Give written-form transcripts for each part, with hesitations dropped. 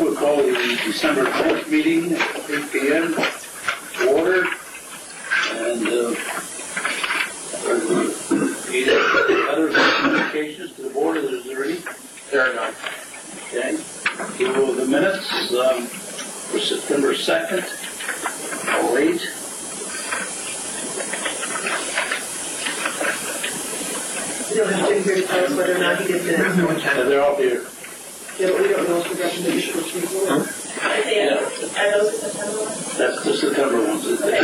We'll call the December 10th meeting at 8 p.m. to order. And other communications to the board, is there any? There are none. Okay. Approval of the minutes for September 2nd. All right. We don't have Jim here to tell us whether or not he did minutes. They're all here. Yeah, but we don't know if we recommendation was reasonable. Are those the September ones? That's the September ones. Okay.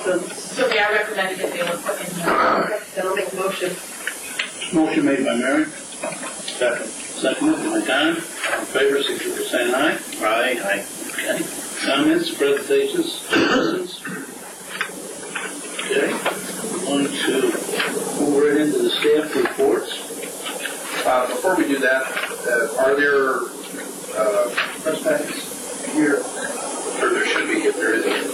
So So we are recommending that they were put in here. then I'll make a motion. Motion made by Mary. Second. Seconded by Don. All in favor, signify by saying aye. Aye. Aye. Okay. Comments, presentations, citizens? Okay. We're going to move right into the staff reports. Before we do that, are there press packs here? Or there should be if there isn't.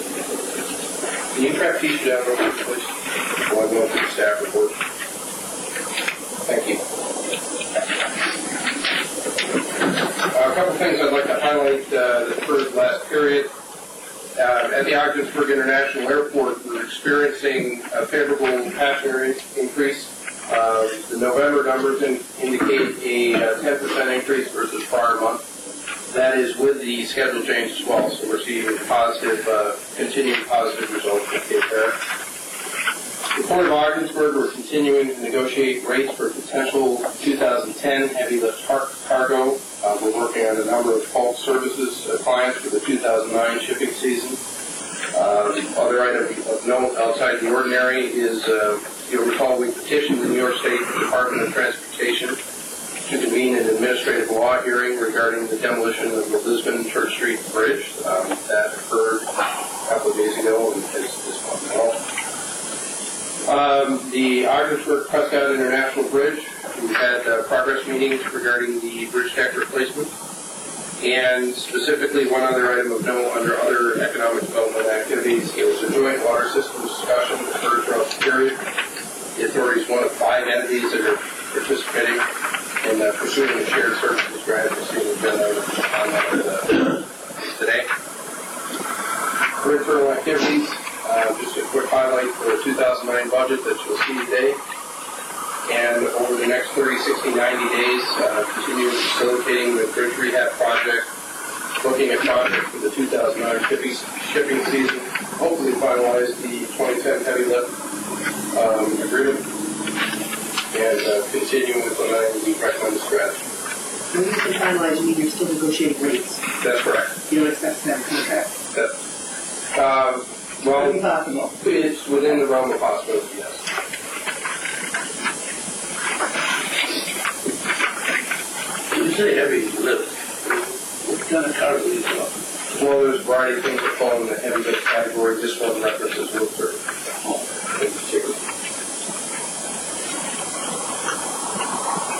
Can you track these down real quick, please? While I go through the staff report. Thank you. A couple things I'd like to highlight that occurred last period. At the Ogdensburg International Airport, we're experiencing a favorable passenger increase. The November numbers indicate a 10% increase versus prior month. That is with the schedule change as well, so we're seeing positive, continued positive results with the there. The Port of Ogdensburg, we're continuing to negotiate rates for potential 2010 heavy lift cargo. We're working on a number of bulk services clients for the 2009 shipping season. Other item of note outside the ordinary is, you'll recall we petitioned the New York State Department of Transportation to convene an administrative law hearing regarding the demolition of the Lisbon Church Street Bridge. That occurred a couple of days ago and is this month now. The Ogdensburg Prescott International Bridge, we had progress meetings regarding the bridge deck replacement. And specifically, one other item of note under other economic development activities, it was a joint water system discussion that occurred throughout the period. The authority is one of 5 entities that are participating in pursuing the shared services grant. We'll see the agenda on that today. For internal activities, just a quick highlight for the 2009 budget that you'll see today. And over the next 30, 60, 90 days, continue facilitating the bridge rehab project, looking at projects for the 2009 shipping season, hopefully finalize the 2010 heavy lift agreement, and continue implementing the recommended strategy. When you say finalize, you mean you're still negotiating rates? That's correct. You don't expect to have a contract? Well, Could be possible. it's within the realm of possibility, yes. When you say heavy lift, what kind of cars are you talking? Well, there's a variety of things that fall in the heavy lift category. This one references Wiltshire in particular.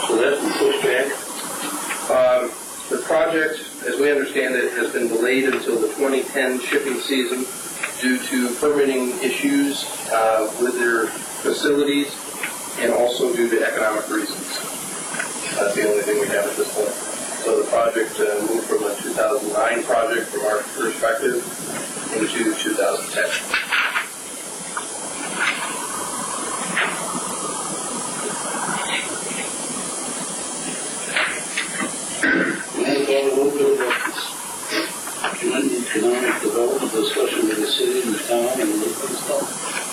So that's been pushed back? The project, as we understand it, has been delayed until the 2010 shipping season due to permitting issues with their facilities and also due to economic reasons. That's the only thing we have at this point. So the project moved from a 2009 project from our perspective into 2010. We have a little bit about this joint economic development discussion with the city and the town and the local stuff.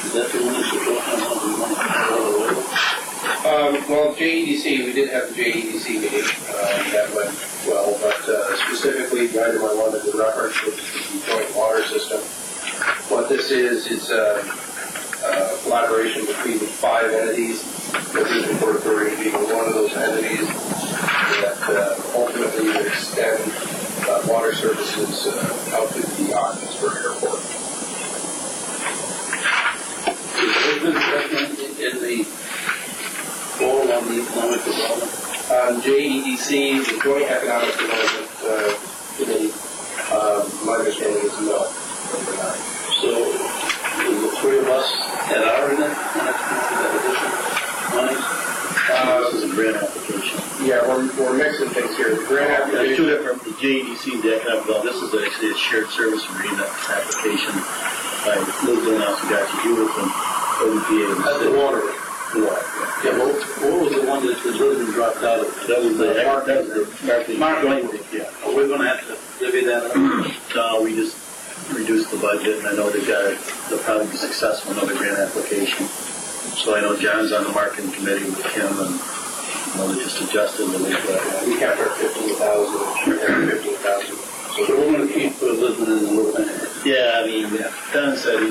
Is that the one that you're talking about? We want to follow over? Well, JEDC, we did have the JEDC meeting. That went well, but specifically the item I wanted to reference was the joint water system. What this is, it's a collaboration between 5 entities, the Ogdensburg Port Authority being one of those entities that ultimately would extend water services out to the Ogdensburg Airport. Is there been investment in the goal on the economic development? JEDC, the Joint Economic Development Committee, my understanding is no. So the 3 of us that are in it, that additional money? This is a grant application. Yeah, we're we're mixing things here. The grant There's application. two different, the JEDC, the economic development, this is actually a shared service agreement application by Lisbon, Osagachi, Judith, and OBPA. That's the water. Yeah, what was the one that the Lisbon dropped out of? That was the marketing. Yeah. Are we gonna have to divvy that up? No, we just reduced the budget, and I know they'll probably be successful in another grant application. So I know John's on the marketing committee with Kim, and they just adjusted the link. We kept our 15,000, we kept 15,000. So we're gonna keep Lisbon in the loop. Yeah, I mean, Don said,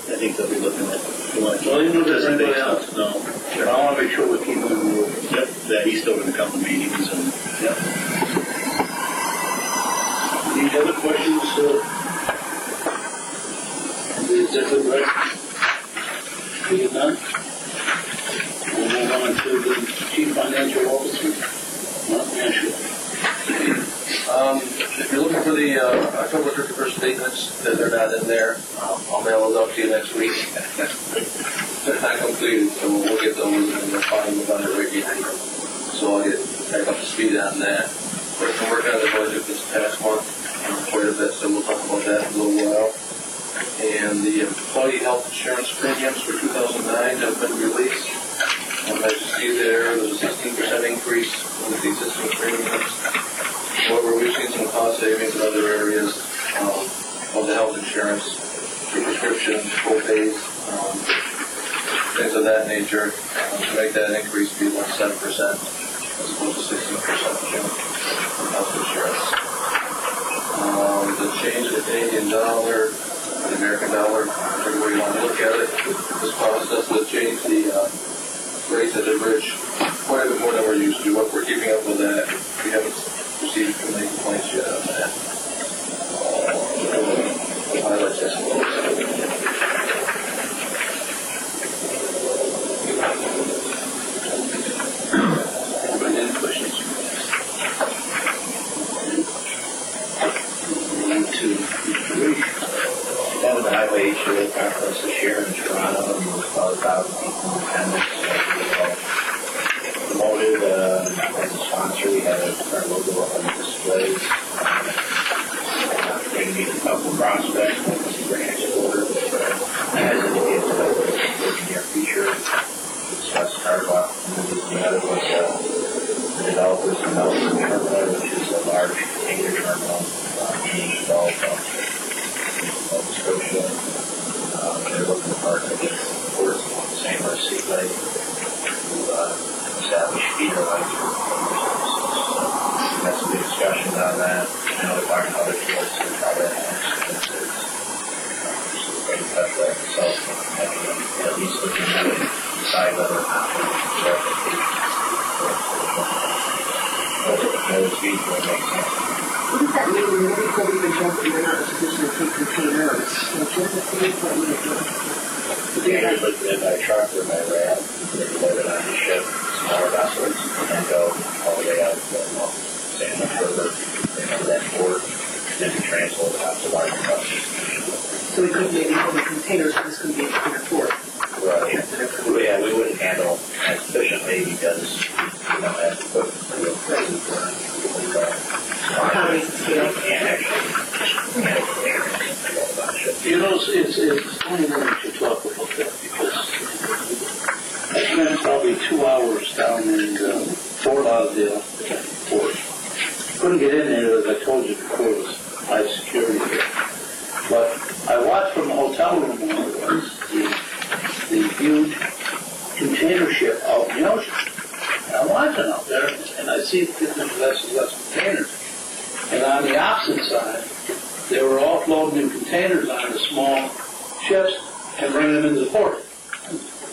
I think they'll be looking at. Well, even if there's anybody else, no. I want to make sure we keep them in the loop. Yep, that he's still going to come to meetings and. Yep. Any other questions? Is that good, right? We get done? We'll move on to the Chief Financial Officer. Mark Nashua. If you're looking for the October 31st statements, they're not in there. I'll mail those out to you next week. They're not completed, so we'll get those and they're fine with under review. So I'll get back up to speed on that. But I've been working on the budget this past month quite a bit, so we'll talk about that in a little while. And the employee health insurance premiums for 2009 have been released. As you see there's a 16% increase with the existing premiums. However, we've seen some cost savings in other areas of the health insurance, prescriptions, co-pays, things of that nature, to make that increase be like 7% as opposed to 16% in health insurance. The change in the Canadian dollar, the American dollar, whichever way you want to look at it, has caused us to change the rates at the bridge quite a bit more than we're used to. What we're keeping up with that, we haven't received too many complaints yet on that. Highlights this Any questions? That was the highway issue conference this year in Toronto, and it was about 1,000 people in attendance. Promoted as a sponsor, we had our logo up on the displays. Going to meet a couple of prospects, one was a grant exporter, as indicated by the near future. Discussed Starbuck, and the other was the developers in Melbourne Terminal, which is a large container terminal being developed Nova Scotia. They're looking to partner with ports along the St. Louis Seaway to establish feeder lines for that's a big discussion on that. I know they're talking about other ports and how that works. So we're going to touch that itself. At least looking at it, decide whether or not those fees will make sense. What does that mean when every quarter we jump and we're not in a position to take containers? What does that mean for me? Containers like by truck or by rail, they can load it on the ship, smaller vessels, and go all the way out to San Luis River, into that port, then be transported out to larger vessels. So we could maybe hold the containers, but this could be a bigger port. Right. Yeah, we wouldn't handle as efficiently because we don't have to put real present Economies of scale. and actually handle containers on the ship. It's funny that you talk about that because I spent probably 2 hours down in Fort Lauderdale port. Couldn't get in there, as I told you before, it was high security there. But I watched from the hotel room when it was the huge container ship out in the ocean. And I'm watching out there, and I see different vessels, less containers. And on the opposite side, they were offloading in containers on the small ships and bringing them into the port.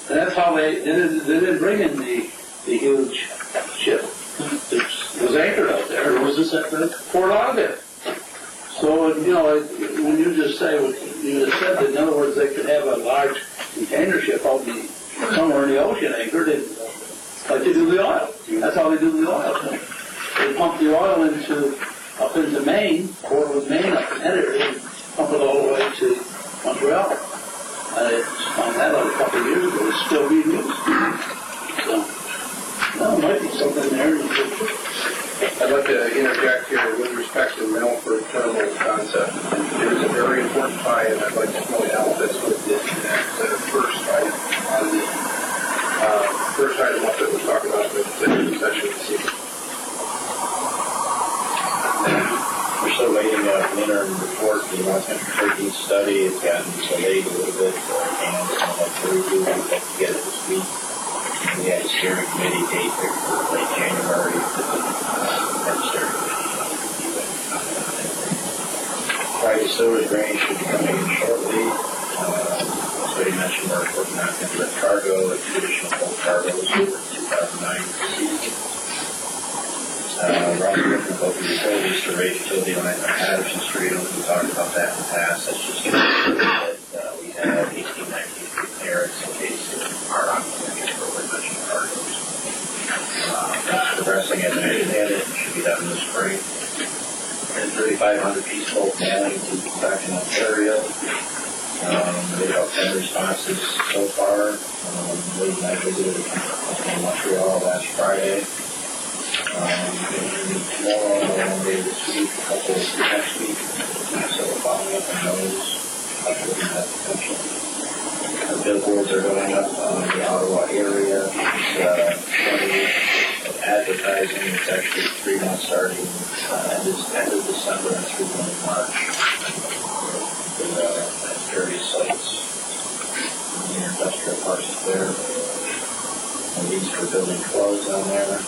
And that's how they didn't bring in the huge ship. It was anchored out there. Where was this at? Fort Lauderdale. So, when you just say what you just said, that in other words, they could have a large container ship out somewhere in the ocean anchored, like they do the oil. That's how they do the oil. They pump the oil up into Maine, Portland, Maine, up in that area, and pump it all the way to Montreal. I found that out a couple of years ago. It's still being used. So, well, it might be something there. to interject here with respect to Melford Thermal concept. It is a very important tie, and I'd like to point out that's what it is in that first item on the first item up that we're talking about in the executive session this evening. We're still waiting on an interim report. The North Central Turkey study has gotten delayed a little bit, and I'd like to review it. I'd like to get it this week. We had a steering committee date there for late January. And the steering committee review it. Friday storage range should be coming in shortly. As we mentioned, we're working on inlet cargo and traditional bulk cargoes for 2009 season. Roger from local utilities to raise utility line on Patterson Street. We talked about that in the past. That's just going to that we have 18, 19 clearance in case our occupancy for mentioned cargoes. That's progressing as it should be done this spring. And 3,500 piece bulk mailing to back in Ontario. We have 10 responses so far. I visited Montreal last Friday. Tomorrow, later this week, a couple next week. So we're following up on those. Looking at potential. The billboards are going up on the Ottawa area. It's 20 of advertising. It's actually 3 months starting end of December and through March. At various sites. The industrial parks there. And these for building clothes on there.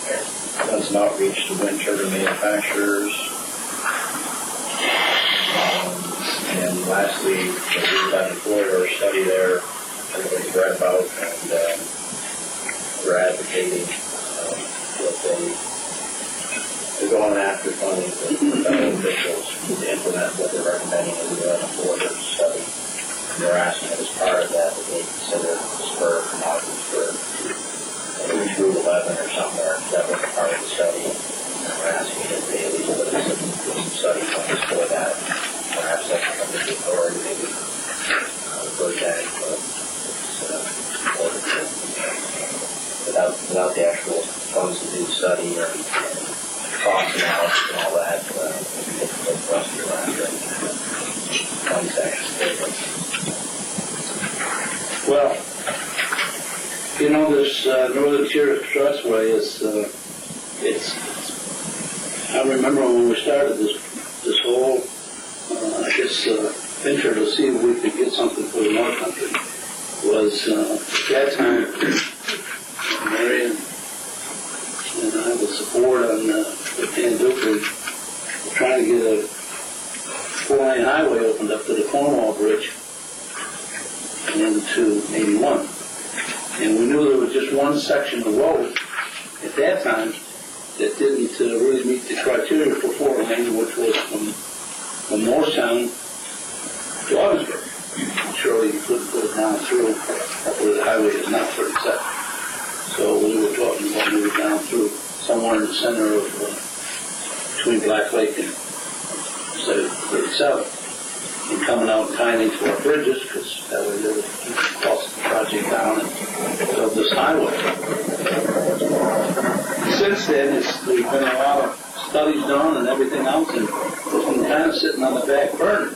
Does an outreach to wind turbine manufacturers. And lastly, we've got the corridor study there. Everybody's read about, and we're advocating that they're going after funding for federal officials to implement what they're recommending in the corridor study. And they're asking that as part of that they consider spur from Ogdensburg. Through 11 or somewhere, that was part of the study. We're asking if they at least put some study funds for that. Perhaps that's something the authority, maybe Burbank, but without the actual funds to do the study or cost analysis and all that, it's difficult for us to go after funds actually. Well, you know, this Northern Tier Expressway is, I remember when we started this whole, venture to see if we could get something for the North Country was, at that time, Marion and I was support on the Panduca trying to get a 4-lane highway opened up to the Cornwall Bridge and to 81. And we knew there was just one section of road at that time that didn't really meet the criteria for 4-lane, which was from Morristown to Ogdensburg. Surely you couldn't put it down through where the highway is now 37. So we were talking about moving down through somewhere in the center of between Black Lake and 37. And coming out and tying into our bridges, because that way they would cross the project down and build this highway. Since then, there's been a lot of studies done and everything else, and it's been kind of sitting on the back burner.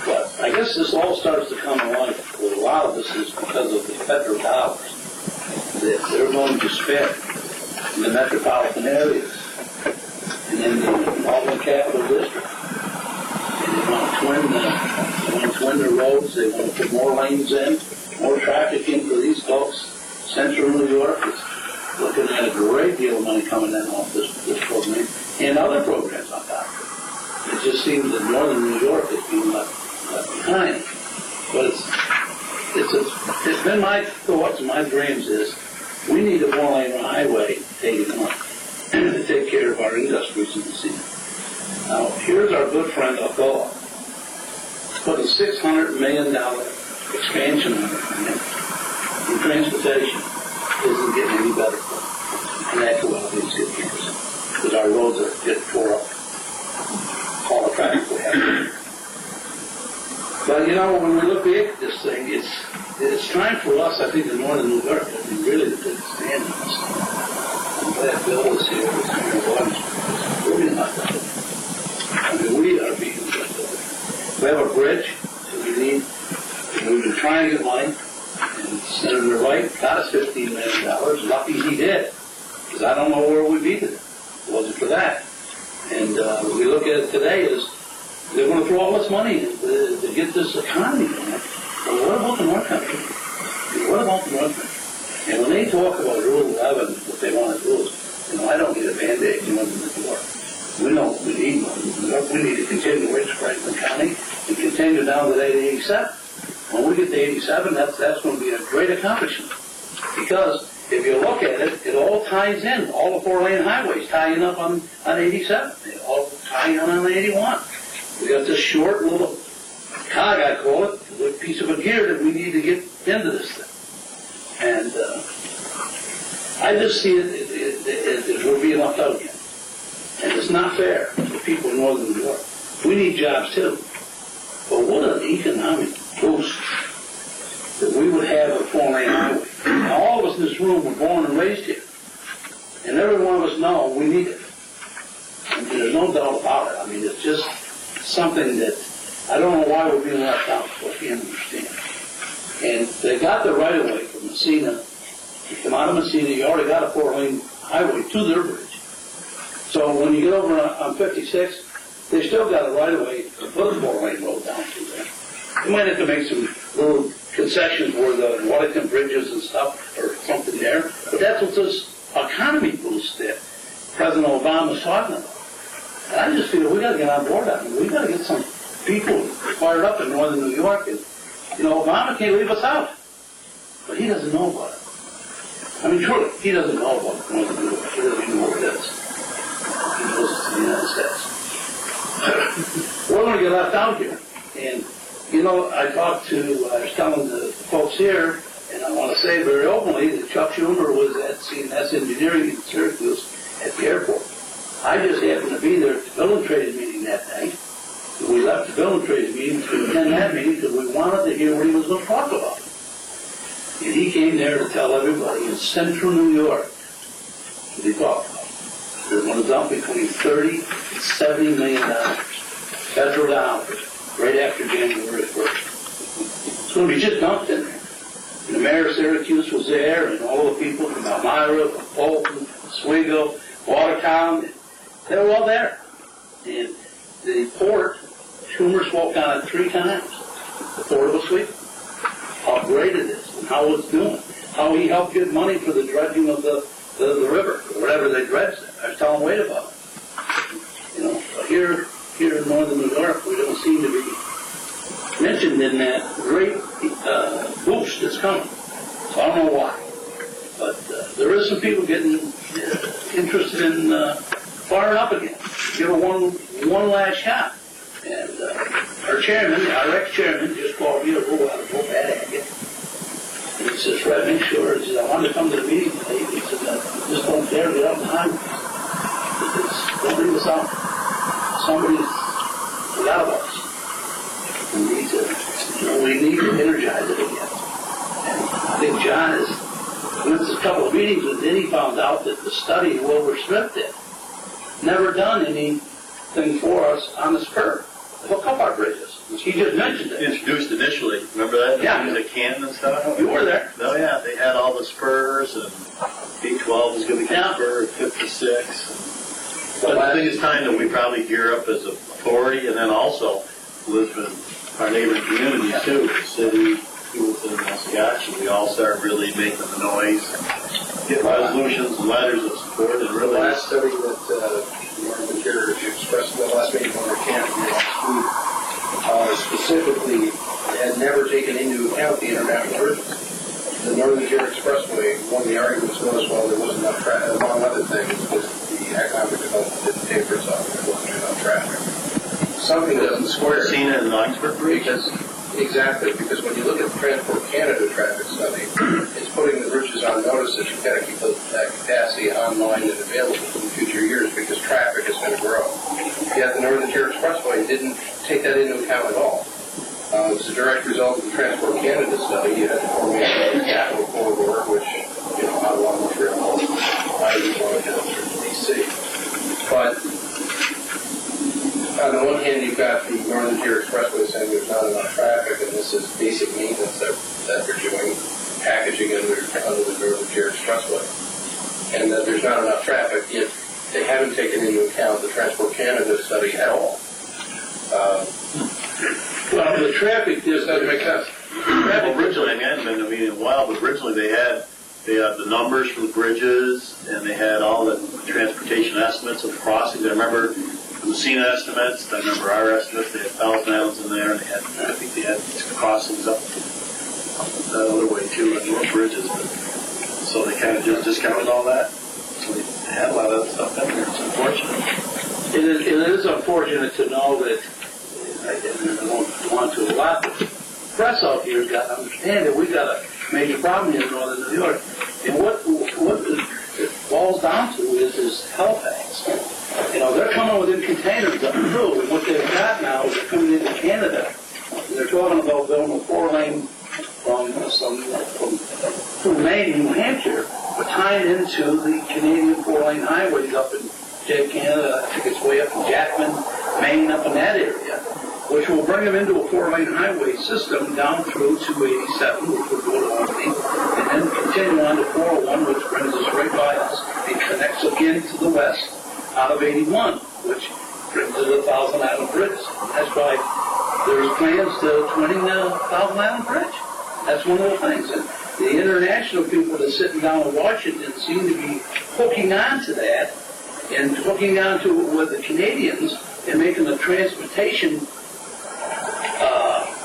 But I guess this all starts to come alive. A lot of this is because of the federal dollars that they're going to spend in the metropolitan areas and in the Albany Capital District. They want to twin the roads. They want to put more lanes in, more traffic in for these folks. Central New York is looking at a great deal of money coming in off this program and other programs on top of it. It just seems that Northern New York is being left behind. But it's been my thoughts and my dreams is we need a 4-lane highway to take care of our industries in the city. Now, here's our good friend Alcoa. Put a $600 million expansion on it. And transportation isn't getting any better. And that's what these good years. Because our roads are getting tore up. All the traffic we have. But, you know, when we look at this thing, it's time for us, I think, in Northern New York, to really to stand on this. I'm glad Bill is here. We're not done. I mean, we are being done. We have a bridge that we need, and we've been trying to get money, and Senator Wright got us $15 million. Lucky he did, because I don't know where we'd be today. It wasn't for that. And we look at it today as they're going to throw all this money in to get this economy going. Well, what about the North Country? What about the North Country? And when they talk about Rule 11, what they want to do is, I don't need a Band-Aid to open the door. We know what we need. We need to continue with Franklin County and continue down to 87. When we get to 87, that's going to be a great accomplishment. Because if you look at it, it all ties in. All the 4-lane highways tie in up on 87. They all tie in on 81. We got this short little cog, I call it, a piece of a gear that we need to get into this thing. And I just see it as we're being left out again. And it's not fair to people in northern New York. We need jobs too. But what an economic boost that we would have a 4-lane highway. Now, all of us in this room were born and raised here. And every one of us know we need it. And there's no doubt about it. I mean, it's just something that I don't know why we're being left out, but I can't understand. And they got the right-of-way from Messina. You come out of Messina, you already got a 4-lane highway to their bridge. So when you get over on 56, they still got a right-of-way to put a 4-lane road down through there. They might have to make some little concessions where the Waterton bridges and stuff or something there, but that's what this economy boost that President Obama's talking about. And I just feel we got to get on board on it. We got to get some people fired up in northern New York. And, Obama can't leave us out, but he doesn't know about it. I mean, truly, he doesn't know about northern New York. He doesn't even know what it is. He knows it's the United States. We're going to get left out here. And, I was telling the folks here, and I want to say very openly that Chuck Schumer was at C&S Engineering in Syracuse at the airport. I just happened to be there at the Bill and Trade meeting that night. We left the Bill and Trade meeting to attend that meeting because we wanted to hear what he was going to talk about. And he came there to tell everybody in central New York what he talked about. They're going to dump between $30 and $70 million federal dollars right after January 1st. It's going to be just dumped in there. And the mayor of Syracuse was there, and all the people from Elmira, from Bolton, from Oswego, Watertown, they were all there. And the port, Schumer spoke on it 3 times. The port of Oswego. How great it is, and how it's doing. How he helped get money for the dredging of the river, or whatever they dredged there. I was telling Wade about it. But here in northern New York, we don't seem to be mentioned in that great boost that's coming. So I don't know why. But there is some people getting interested in firing up again. Give it one last shot. And our chairman, our ex-chairman, just called me a real bad at you. And he says, Fred, make sure. He said, I wanted to come to the meeting today. He said, just don't dare get out behind me. He says, don't leave us out. Somebody forgot about us. We need to energize it again. And I think John went to a couple of meetings, and then he found out that the study Wilbur Smith did never done anything for us on the spur. Hook up our bridges. He just mentioned it. Introduced initially. Remember that? Yeah. The Canton and stuff? You were there. Oh, yeah. They had all the spurs, and B12 was going to get a spur at 56. But I think it's time that we probably gear up as an authority, and then also Lisbon, our neighboring communities too, the city, Hewlett, and Muscatine. We all start really making the noise, get resolutions and letters of support, and really. The last study that the Northern Interior expressed in the last meeting on our camp last week specifically had never taken into account the international bridges. The Northern Interior Expressway, one of the arguments was, well, there wasn't enough traffic, among other things, was the economic development didn't pay for itself, there wasn't enough traffic. Something doesn't square. Seen it in Ogdensburg bridges. Exactly, because when you look at the Transport Canada traffic study, it's putting the bridges on notice that you've got to keep that capacity online and available in future years because traffic is going to grow. Yet the Northern Interior Expressway didn't take that into account at all. It's a direct result of the Transport Canada study. You had to formulate a capital corridor, which, out of Montreal, I was going to D.C. But basic maintenance that they're doing, packaging under the Northern Tier Expressway, and that there's not enough traffic, yet they haven't taken into account the Transport Canada study at all. Well, the traffic Does that make sense? Well, originally, I hadn't been to a meeting in a while, but originally they had the numbers for the bridges, and they had all the transportation estimates of the crossings. I remember the Messina estimates, I remember our estimates, they had Thousand Islands in there, and they had, I think they had crossings up that other way too, on more bridges. But, so they kind of just discounted all that. So they had a lot of that stuff in there. It's unfortunate. It is unfortunate to know that, I don't want to, a lot of press out here has got to understand that we've got a major problem here in northern New York. And what it boils down to is Halifax. You know, they're coming within containers up through, and what they've got now is they're coming into Canada. And they're talking about building a 4-lane from Maine, New Hampshire, but tying into the Canadian 4-lane highways up in Canada. I think it's way up in Jackman, Maine, up in that area, which will bring them into a 4-lane highway system down through 287, which will go to Albany, and then continue on to 401, which brings us right by us. It connects again to the west out of 81, which brings us to the Thousand Island Bridge. That's why there's plans to 20 Thousand Island Bridge. That's one of the things. And the international people that are sitting down in Washington seem to be hooking on to that and hooking on to it with the Canadians and making the transportation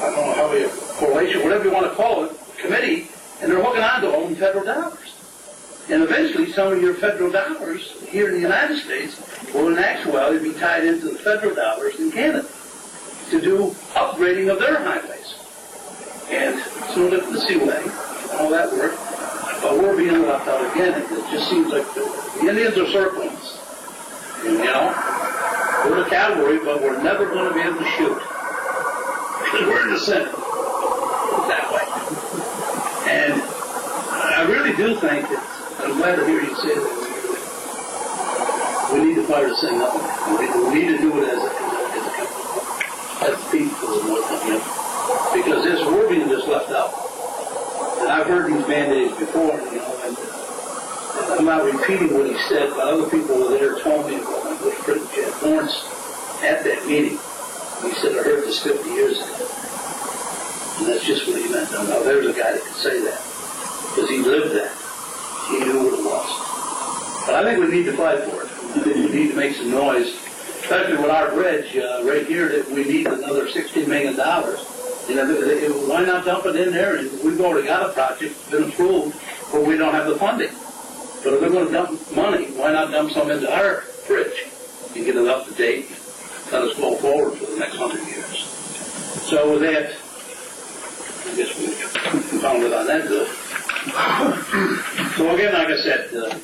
I don't know how we correlation, whatever you want to call it, committee, and they're hooking on to all them federal dollars. And eventually some of your federal dollars here in the United States will in actuality be tied into the federal dollars in Canada to do upgrading of their highways. And so the Seaway, all that work, but we're being left out again. It just seems like the Indians are circling us. And, you know, we're the cavalry, but we're never going to be able to shoot. Because we're in the center. That way. And I really do think that, I'm glad to hear you say that we need to fire this thing up. We need to do it as a people and whatnot. Because we're being just left out. And I've heard these band-aids before, you know, and I'm not repeating what he said, but other people were there told me about my good friend Chad Lawrence at that meeting. He said, I heard this 50 years ago. And that's just what he meant. Now, there's a guy that can say that. Because he lived that. He knew what it was. But I think we need to fight for it. I think we need to make some noise, especially with our bridge right here, that we need another $16 million. You know, why not dump it in there? And we've already got a project, been approved, but we don't have the funding. But if they're going to dump money, why not dump some into our bridge and get it up to date? Let us go forward for the next 100 years. So with that, I guess we found it on that good. So again, like I said, to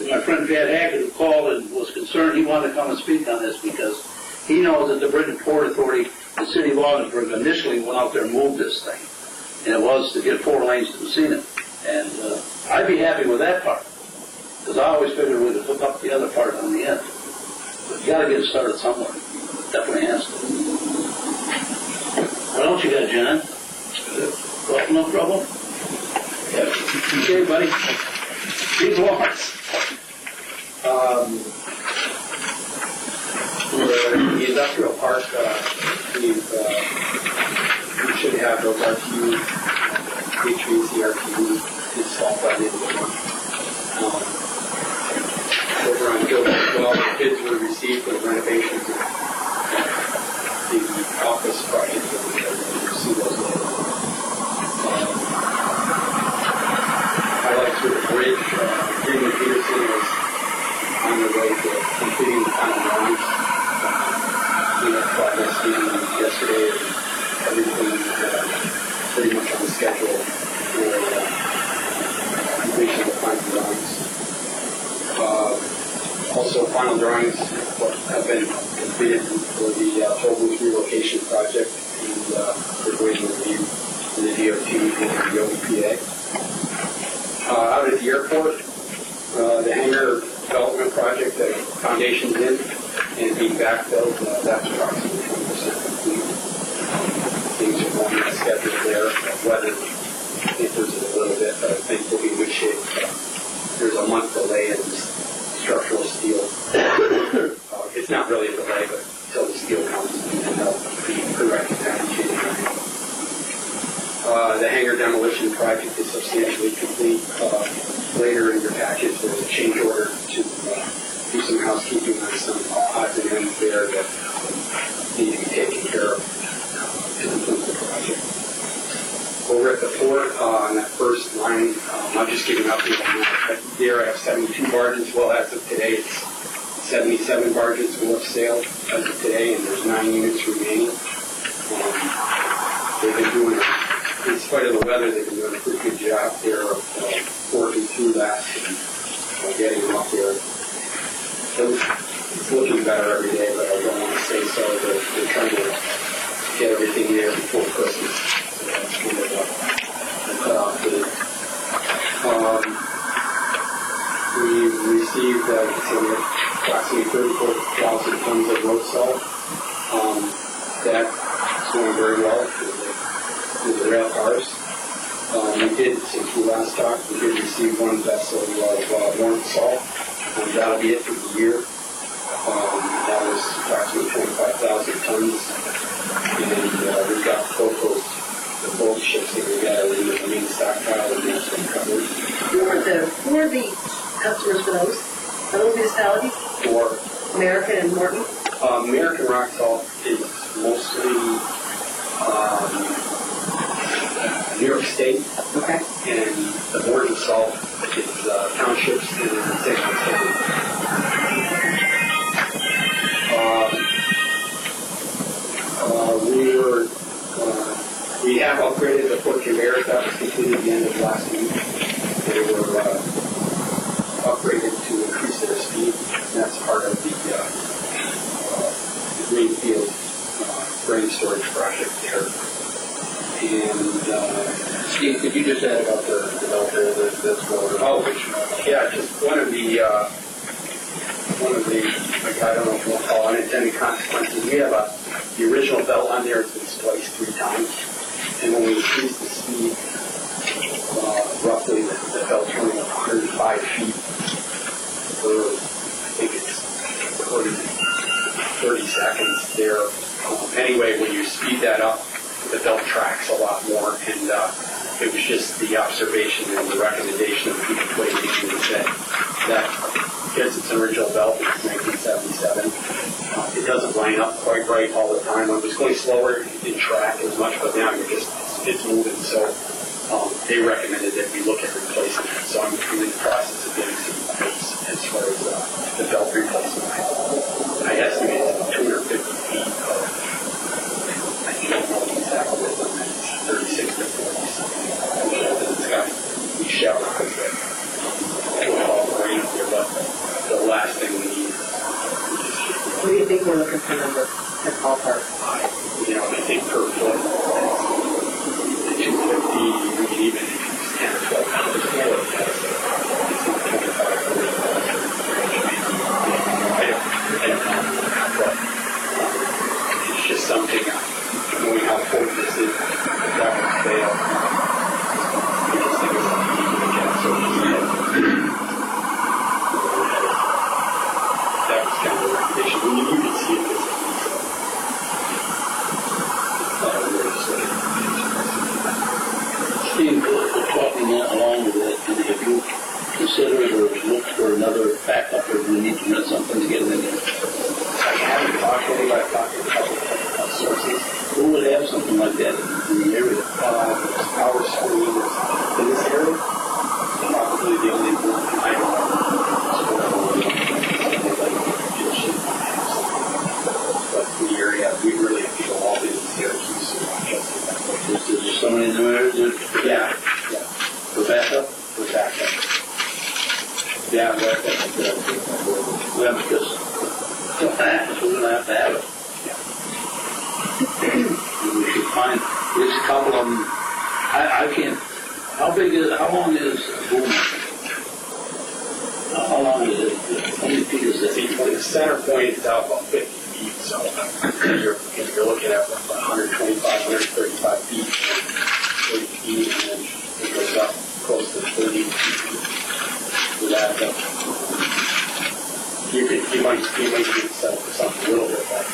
my friend Pat Hackett, who called and was concerned, he wanted to come and speak on this because he knows that the Bridge and Port Authority, the city of Ogdensburg, initially went out there and moved this thing. And it was to get 4 lanes to Messina. And I'd be happy with that part. Because I always figured we could hook up the other part on the end. But you got to get it started somewhere. Definitely has to. What else you got, John? Well, no trouble? Yeah. Okay, buddy. Steve Lawrence. The industrial park, we should have those RTU, HVAC RTU installed by the end of the month. Over on Gilbert as well, the bids were received for the renovations of the office project, and we'll see those later. Highlights with the bridge, Freeman Peterson is on the way to completing the final drawings. We had progress meeting yesterday, and everything pretty much on schedule for completion of the final drawings. Also, final drawings have been completed for the Toll Booth relocation project, and we're going to review the DOT and the OBPA. Out at the airport, the hangar development project, the foundation's in and being backfilled, that's approximately 20% complete. Things are going on schedule. project is substantially complete. Later in your package, there's a change order to do some housekeeping on some odds and ends there that need to be taken care of to complete the project. Over at the port, on that first line, I'm just giving up the but there I have 72 barges. Well, as of today, it's 77 barges will have sailed as of today, and there's 9 units remaining. They've been doing, in spite of the weather, they've been doing a pretty good job there of working through that and getting them up there. It's looking better every day, but I don't want to say so. They're trying to get everything there before Christmas. So that's kind of the cutoff date. We received approximately 34,000 tons of road salt. That's going very well with the rail cars. We did, since we last talked, we did receive one vessel of warm salt. That'll be it for the year. That was approximately 25,000 tons. And we've got the boat ships that we got in the main stockpile and that's been covered. Who are the customers for those? Are those municipalities? For American and Morton? American rock salt is mostly New York State. Okay. And the Morton salt is townships in St. Louis. We have upgraded the port conveyors. That was completed at the end of last week. They were upgraded to increase their speed. And that's part of the Greenfield grain storage project there. And Steve, could you just add about the developer that's going on? yeah, just one of the like, I don't know if we'll call unintended consequences. We have the original belt on there has been spliced 3 times, and when we increase the speed, roughly the belt turning 105 feet for, I think it's 30 seconds there. Anyway, when you speed that up, the belt tracks a lot more, and it was just the observation and the recommendation of the people that gets its original belt in 1977. It doesn't line up quite right all the time. I was going slower, it didn't track as much, but now it's moving. So they recommended that we look at replacing it. So I'm in the process of getting some quotes as far as the belt replacement. I estimate it's about 250 feet of, I don't know the exact width on that. It's 36 to 40 something. It's got we shower because all the rain up there, but the last thing we need. What do you think we're looking for number at ballpark? I think per foot, the 250, we can even 10 or 12 pounds a foot. It's not 25 or 30 I don't know, but it's just something, knowing how important this is, if that would fail, we just think it's something you can get. So that was kind of the recommendation. When you can see it, Steve, talking along with that, have you considered or looked for another backup, or do we need to rent something to get them in there? I haven't talked to anybody. I've talked to a couple of sources. Who would have something like that in the area? Power screen in this area. Probably the only one I know. But in the area, we really feel all in Syracuse. Is there somebody in there? Yeah. For backup? For backup. Yeah, that's good. Well, because we're going to have to have it. We should find, there's a couple of them, I can't, how long is boom? How long is it? How many feet is it? The center point is out about 50 feet, so you're looking at 125, 135 feet, 30 feet, and then it goes up close to 30 feet. With that, you might need to set up for something a little bit like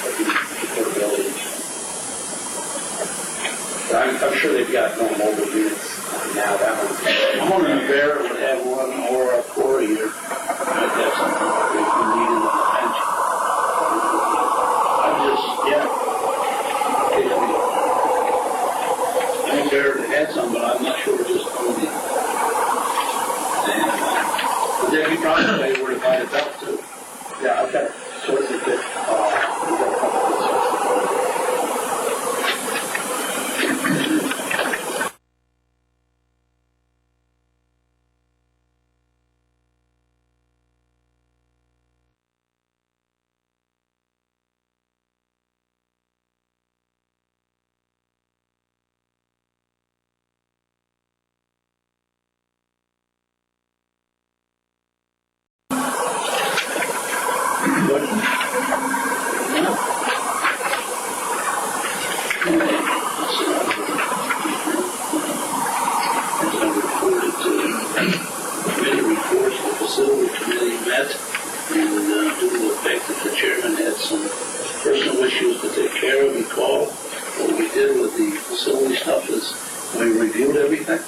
portability. But I'm sure they've got more mobile units now, that one. I'm wondering if Barrett would have one or a Corey here. Might have something if we need it on the bench. I'm just, yeah. I think Barrett had some, but I'm not sure just only. And the deputy prosecutor would have had it up too. Yeah, I've got choices that, we've got a couple of choices. Committee reports, the facility committee met, and due to the fact that the chairman had some personal issues to take care of, he called. What we did with the facility stuff is we reviewed everything,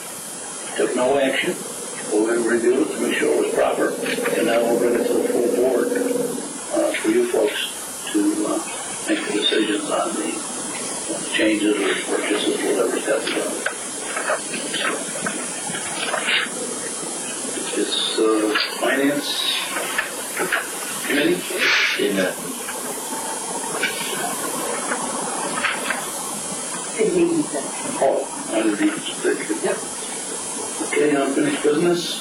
took no action, but we reviewed it to make sure it was proper, and now we'll bring it to the full board for you folks to make the decisions on the changes or purchases, whatever's got to be done. It's Finance Committee? Oh, under the executive. Yep. Okay, unfinished business.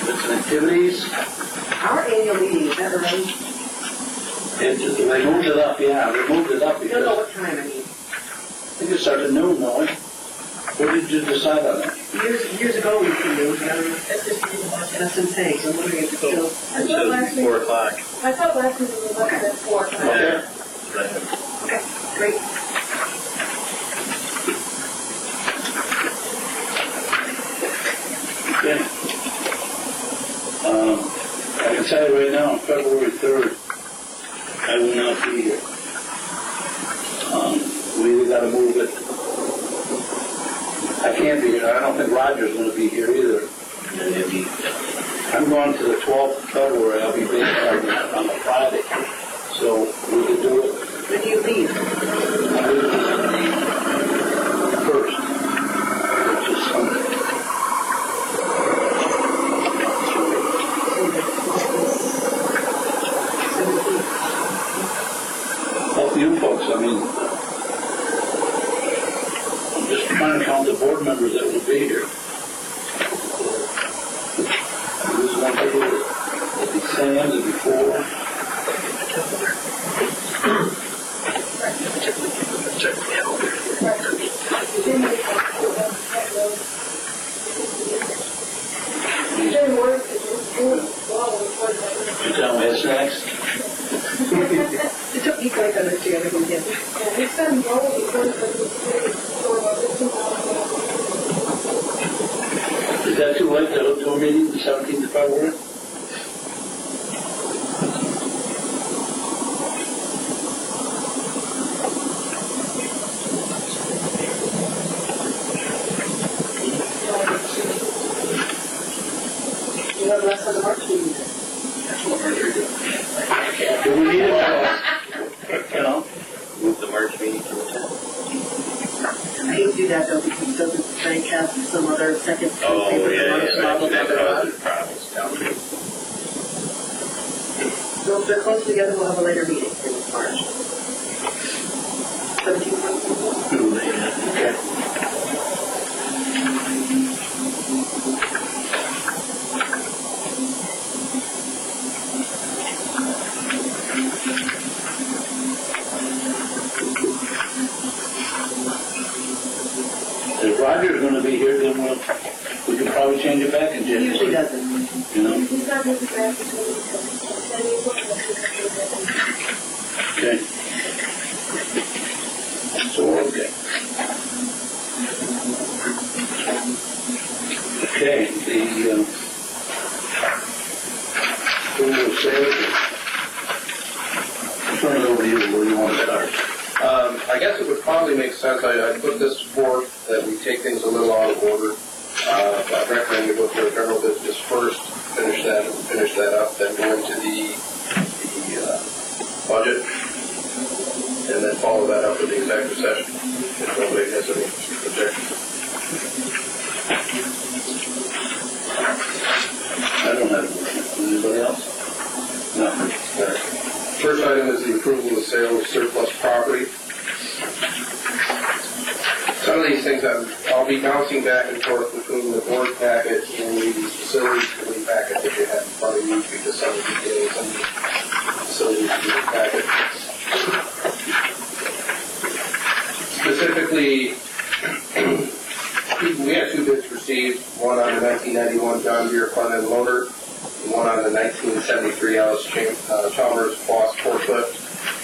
Business activities. Our annual meeting, is that right? They moved it up, yeah, they moved it up I don't know because what time, I mean. I think it started at noon, no? What did you decide on that? Years ago we could do, That's just pretty much. that's what I'm saying, so I'm wondering if it's still. I thought last week, 4 o'clock. I thought last week we were looking at 4 o'clock. Okay. Okay, great. Okay. I can tell you right now, on February 3rd, I will not be here. We either got to move it. I can't be here. I don't think Roger's going to be here either. I'm going to the 12th of February. I'll be back on a Friday. So we could do it. When do you leave? First, which is Sunday. Help you folks, I mean, I'm just trying to count the board members that will be here. This one here, it'll be Sam, it'll be 4. You tell me what's next? It took me quite a minute to get everything in. Is that too late to do a meeting the 17th of February? You have less than the March meeting. Do we need it? You know? Move the March meeting to the 10th. I hate to do that though, because doesn't the bank have some other second Tuesday Oh, for the yeah, March that model? causes problems down there. So if they're close together, we'll have a later meeting in March. 17th. Okay. If Roger's going to be here, then we can probably change it back in He January. usually doesn't. You know? He's not moving back until Okay. So we're okay. Okay, the approval of sales. Turn it over to you, where you want to start. I guess it would probably make sense, I I put this forth that we take things a little out of order. I recommend we go through the general business first, finish that up, then go into the budget, and then follow that up with the executive session, if nobody has any objections. I don't have anybody else? No. First item is the approval of the sale of surplus property. Some of these things I'll be bouncing back and forth between the board packet and the facilities committee packet that you have in front of you, because some of the details in the facilities committee packet. Specifically, we had 2 bids received, one on the 1991 John Deere front-end loader, and one on the 1973 Alice Chalmers Boss forklift.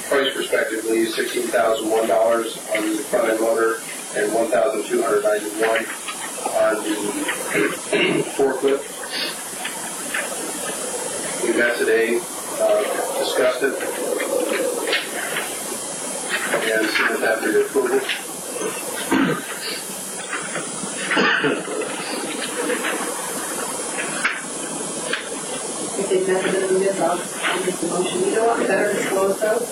Price respectively, $16,001 on the front-end loader and $1,291 on the forklift. We met today, discussed it, and submit that for your approval. If they've never been in this, I'll make the motion. You know what, better disclose those.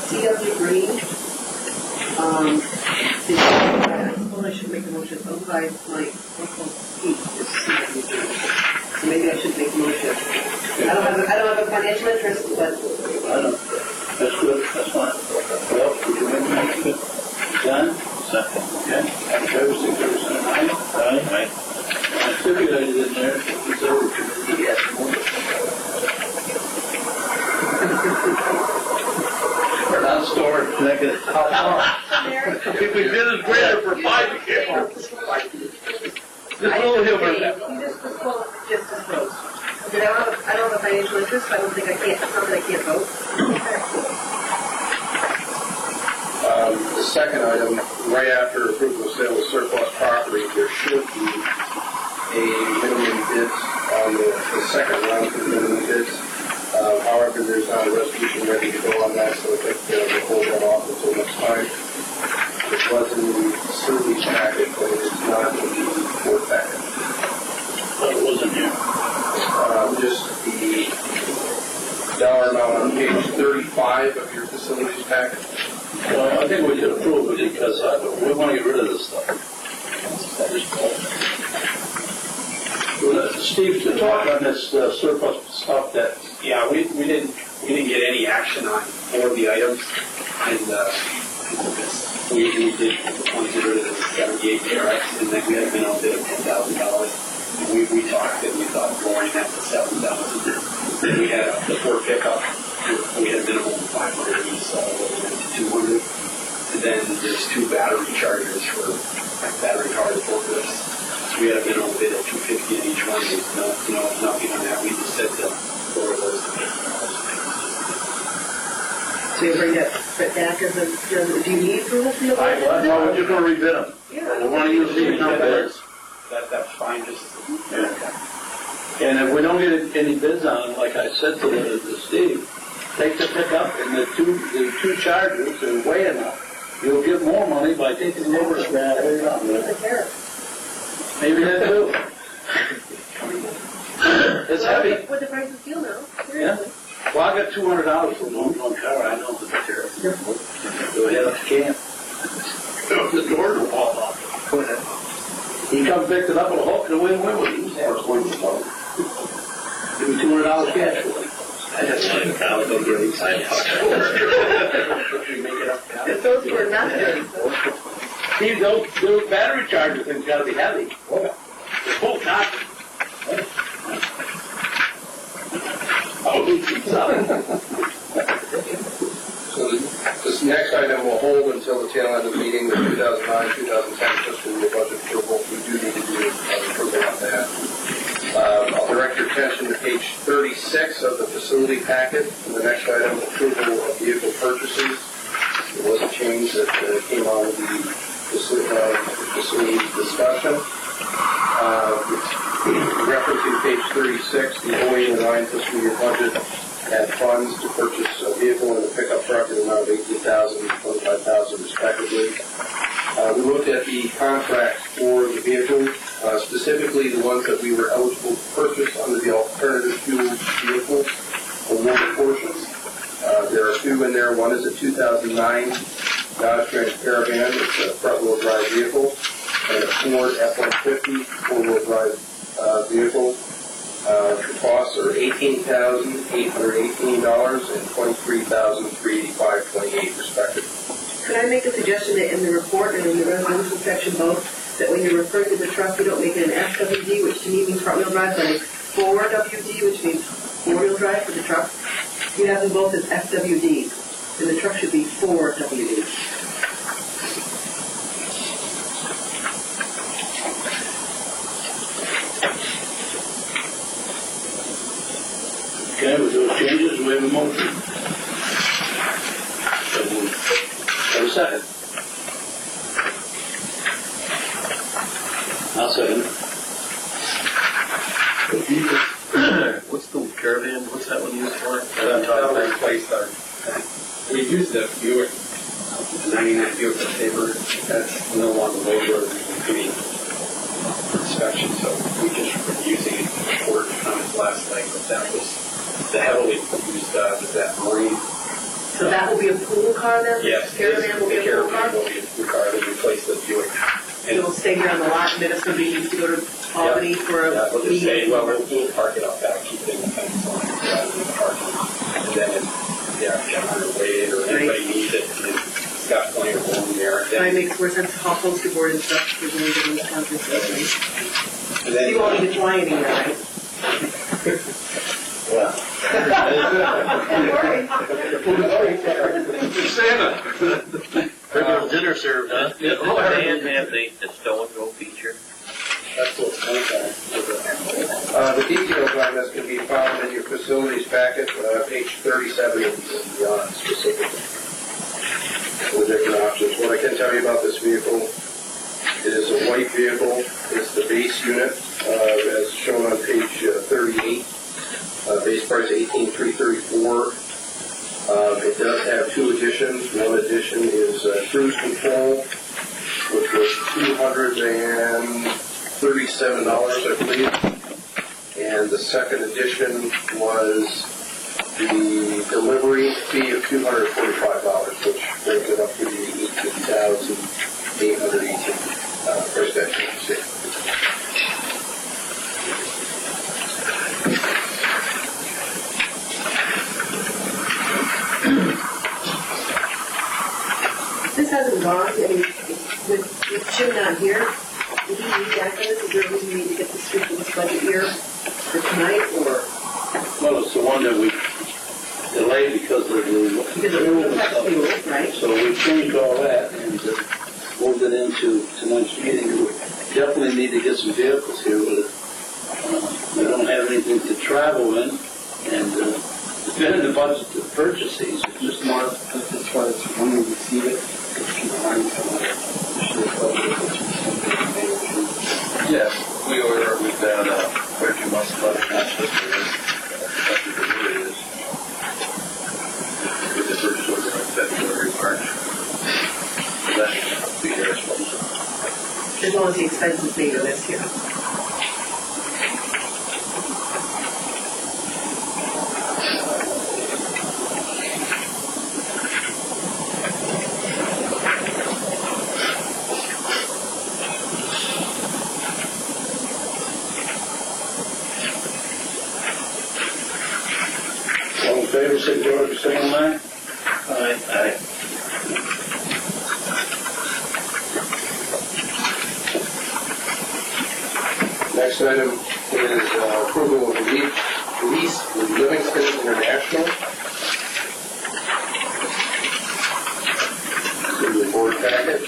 CW Green, well, I should make a motion, owned by my Uncle Pete, is CW Green. So maybe I should make a motion. I don't have a financial interest, but. I don't. That's good, that's fine. Well, would you make a motion? John? Second. Okay. I'm sure 6%. Aye. I stipulated in there, reserve committee, yes, more. We're not stored. Negative. If we did it greater for 5 years. Just a little humor. You just disclose. Okay, I don't have a financial interest, so I don't think I can't, it's not that I can't vote. The second item, right after approval of sale of surplus property, there should be a minimum bid on the second round of minimum bids. However, there's not a resolution ready to go on that, so I think we'll hold that off until next time. It was in the facilities packet, but it's not in the board packet. Well, it wasn't here. Just the dollar amount on page 35 of your facilities packet. Well, I think we should approve it because we want to get rid of this stuff. Steve, to talk on this surplus stuff that, Yeah, we didn't get any action on 4 of the items, and we did want to get rid of the 78 ARX, and then we had a minimum bid of $10,000. We talked and we thought lowering that to $7,000. Then we had the Ford pickup, we had a minimum of 500, we saw it went to 200. And then there's 2 battery chargers for battery powered forklifts. So we had a minimum bid of $250 in each one. There's nothing on that. We just said to lower those. So you bring that back as a, do you need approval from the board? no, we're just going to rebid them. Yeah. We want to use these numbers. That's fine, just. And if we don't get any bids on them, like I said to Steve, take the pickup and the two chargers and weigh them up. You'll get more money by taking them over and weighing up. Maybe that too. It's heavy. What the price of steel now, Yeah. seriously. Well, I got $200 for one car. I know the material. Go ahead up the camp. The doors will fall off. He comes, picks it up with a hook and away with it. He's there. Give me $200 cash for it. I'll go get it. If those were not good. See, those battery charger things got to be heavy. They're full chargers. Oh, So this next item will hold until the tail end of the meeting, the 2009-2010 fiscal year budget approval. We do need to do approval on that. I'll direct your attention to page 36 of the facility packet. For the next item, approval of vehicle purchases. There was a change that came out of the facility discussion. Referencing page 36, the 08-09 fiscal year budget had funds to purchase a vehicle and a pickup truck in the amount of $18,000 and $25,000 respectively. We looked at the contracts for the vehicles, specifically the ones that we were eligible to purchase under the alternative fuel vehicles awarded portions. There are two in there. One is a 2009 Dodge Grand Caravan. It's a front-wheel drive vehicle, and a Ford F-150 four-wheel drive vehicle. The costs are $18,818 and $23,385.28 respectively. Could I make a suggestion that in the report and in the resolution section both, that when you're referring to the truck, you don't make it an FWD, which to me means front-wheel drive, but a 4WD, which means four-wheel drive for the truck? You have them both as FWDs, and the truck should be 4WD. Okay, with those changes, we have a motion. So moved. Have a second. I'll second. What's the caravan, what's that one used for? That'll replace our, we used the Buick, the 99 Buick paper, that's no longer over doing inspection, so we just were using it for comments last night, but that was the heavily used, that Marine. So that will be a pool car then? Yes. Caravan will be a pool car? The caravan will be a pool car that replaced the Buick. It'll stay here on the lot, and then if somebody needs to go to Albany for a Yeah, we'll just say, meeting. well, we'll park it out back, keep it in the fence line, rather than parking. And then if, John or Wade or anybody needs it, and it's got plenty of room there. That makes more sense, how poster board and stuff, we're going to do in the conference. And then, You won't need to fly anywhere, right? Yeah. Santa. Regular dinner served, huh? And the stow and go feature. that's what's going on. The details on this can be found in your facilities packet, page 37 and beyond specifically. The different options. What I can tell you about this vehicle, it is a white vehicle. It's the base unit, as shown on page 38. Base price $18,334. It does have two additions. One addition is cruise control, which was $237, I believe. And the second addition was the delivery fee of $245, which brings it up to the $18,818 price tag. This hasn't gone, I mean, with Jim not here, did he need that for this? Is there a reason we need to get this through for this budget year for tonight, or? Well, it's the one that we delayed because of the Because of the tax fuel, right? So we changed all that and moved it into tonight's meeting. We definitely need to get some vehicles here, but we don't have anything to travel in, and it's been in the budget to purchase these. It's just more. As far as when we receive it, Yes, we order, we've got quite a few months left, not just for this, it is. With the first order in February, March. So that should be there as well. As long as the expenses made of this year. All in favor, signify by saying aye. Aye. Aye. Next item is approval of the lease with Livingston International. In the board packet.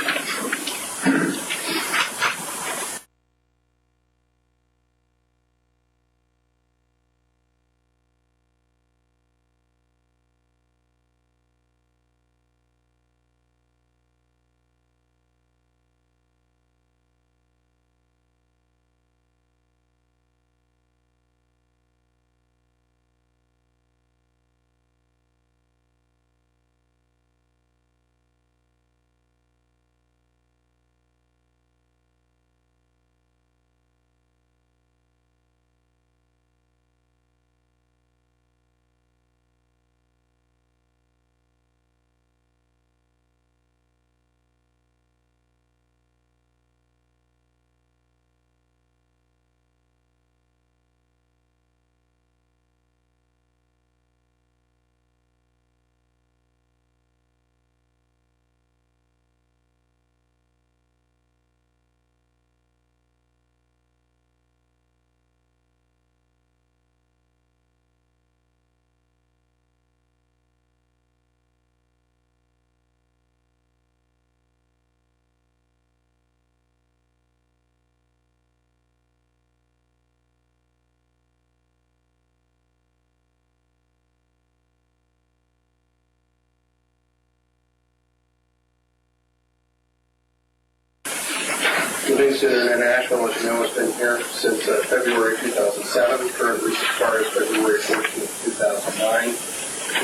Livingston International, as you know, has been here since February 2007. Current lease expires February 14, 2009.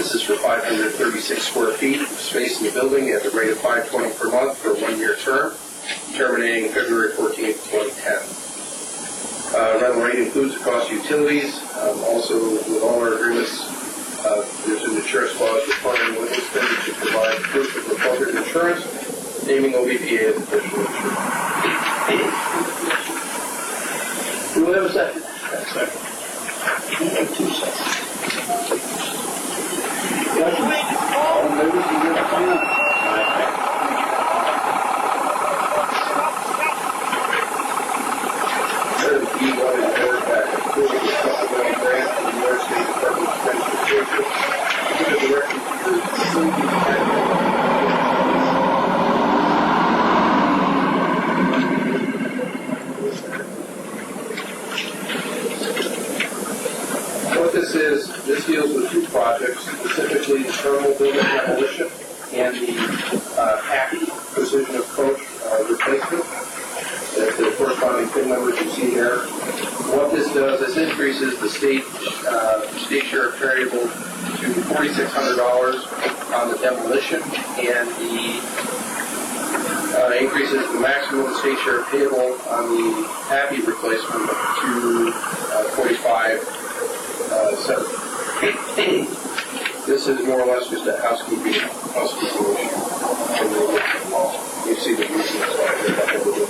This is for 536 square feet of space in the building at a rate of $520 per month for a one-year term, terminating February 14, 2010. Rental rate includes the cost of utilities. Also, with all our agreements, there's an insurance clause requiring Livingston to provide proof of reported insurance, naming OBPA as official insurance. Do we have a second? Second. 2 seconds. Discussion? All in favor, signify by saying aye. Item E1 is ordered back approval of the supplemental grant from the New York State Department of Transportation to the Director of Facility Management. What this deals with two projects, specifically the terminal building demolition and the PACI precision approach replacement. The corresponding PIN numbers you see there. What this does, this increases the state share variable to $4,600 on the demolition, and the increases the maximum state share payable on the PACI replacement to $45,700. This is more or less just a housekeeping issue. You see the reasons why we're not able to do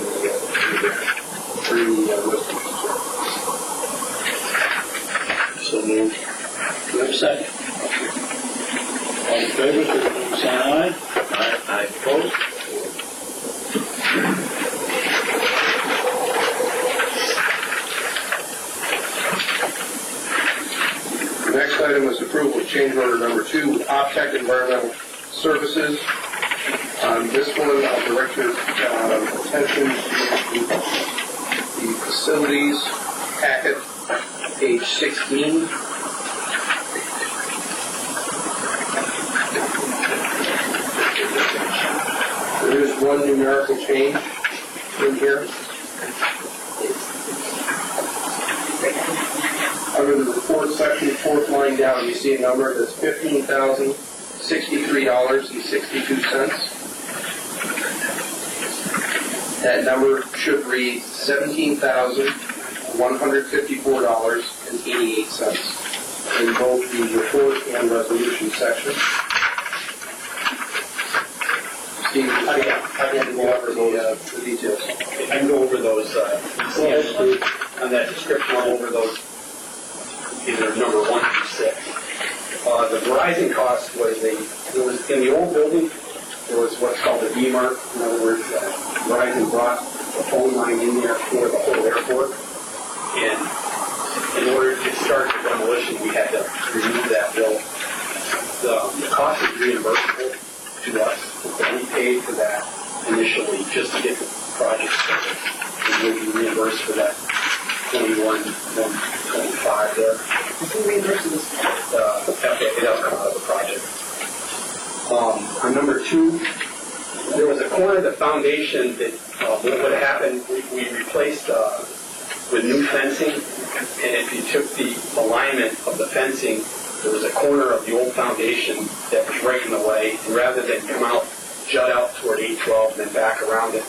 So moved. Do we have a second? All in favor, signify by saying aye. Aye. Opposed? The next item is approval of change order number 2 with OPTEC Environmental Services. On this one, I'll direct your attention to the facilities packet, page 16. There is one numerical change in here. Under the report section, fourth line down, you see a number that's $15,063.62. That number should read $17,154.88 in both the report and resolution section. Steve, I can go over the details. I can go over those, on that description, I'll go over those, either number 1 through 6. The Verizon cost was there was in the old building, there was what's called a D-Mark. In other words, Verizon brought the phone line in there for the whole airport. And in order to start the demolition, we had to remove that bill. The cost is reimbursable to us. We paid for that initially just to get the project started. And we'll be reimbursed for that $21,125 there. Who reimburses this? It'll come out of the project. On number 2, there was a corner of the foundation that what happened, we replaced with new fencing, and if you took the alignment of the fencing, there was a corner of the old foundation that was right in the way, and rather than come out, jut out toward 812 and then back around it,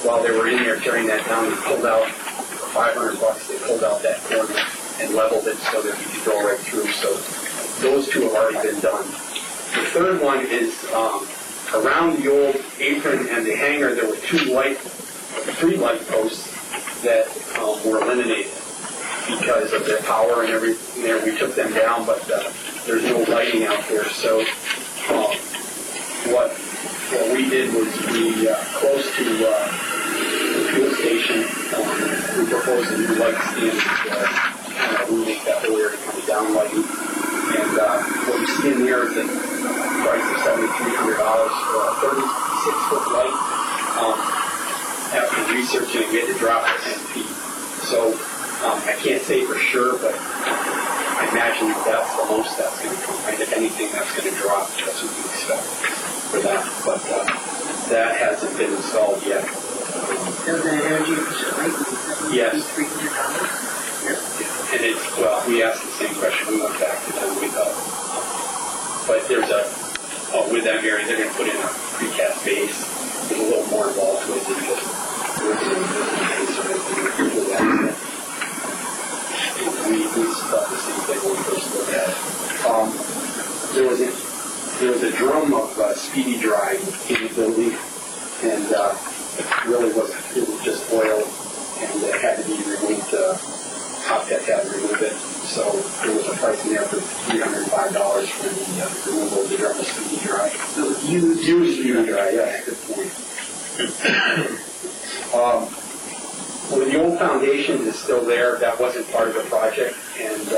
while they were in there tearing that down, they pulled out for $500, they pulled out that corner and leveled it so that we could go right through. So those 2 have already been done. The third one is around the old apron and the hangar, there were 3 light posts that were eliminated because of their power and everything there. We took them down, but there's no lighting out there. So what we did was we, close to the fuel station, we proposed a new light stand to make that whole area kind of down lighting. And what you see in here is the price of $7,300 for a 36-foot light. After researching it, we had to drop it 10 feet. So I can't say for sure, but I imagine that's the most that's going to come. And if anything, that's going to drop. That's what we expect for that. But that hasn't been installed yet. Does that energy efficient lighting? Yes. $300. And it's, well, we asked the same question, we went back to them, we thought, but there's with that area, they're gonna put in a precast base, there's a little more involved with it, just working with the base or anything for that. We thought the same thing when we first looked at it. There was a drum of speedy dry in the building, and really it was just oil, and it had to be removed, top tech had to remove it, so there was a price in there for $305 for the removal of the drum of speedy dry. Used speedy dry, yeah, good point. Well, the old foundation is still there, that wasn't part of the project, and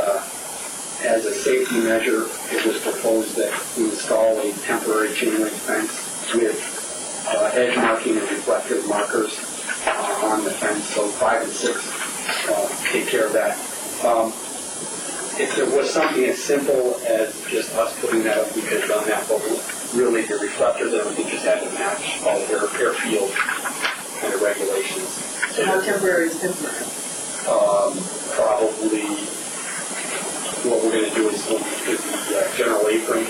as a safety measure, it was proposed that we install a temporary chain link fence with edge marking and reflective markers on the fence, so 5 and 6 take care of that. If there was something as simple as just us putting that up, we could have done that, but really the reflectors and everything just had to match all the airfield kind of regulations. So how temporary is temporary? Probably what we're going to do is look at the general apron.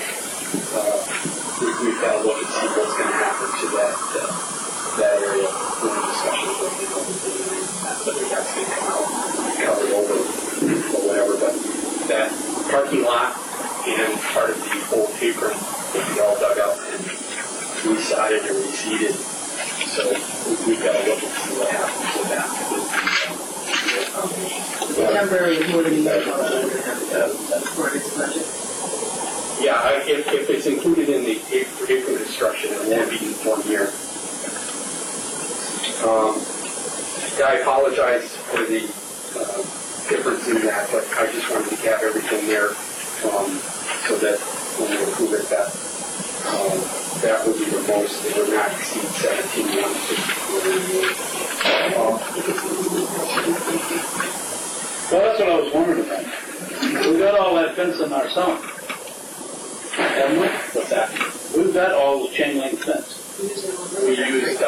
We've got to look and see what's going to happen to that area in the discussions with the whether that's going to come out covered over or whatever. But that parking lot and part of the old apron will be all dug up and resodded and reseeded. So we've got to look and see what happens with that. Temporary is more than a year for this budget. Yeah, if it's included in the apron construction, it won't be 1 year. I apologize for the difference in that, but I just wanted to have everything there so that when we approve it, that would be the most. It would not exceed 17,154. Well, that's what I was wondering about. We got all that fence in our summer. Haven't we? What's that? We've got all the chain link fence. We used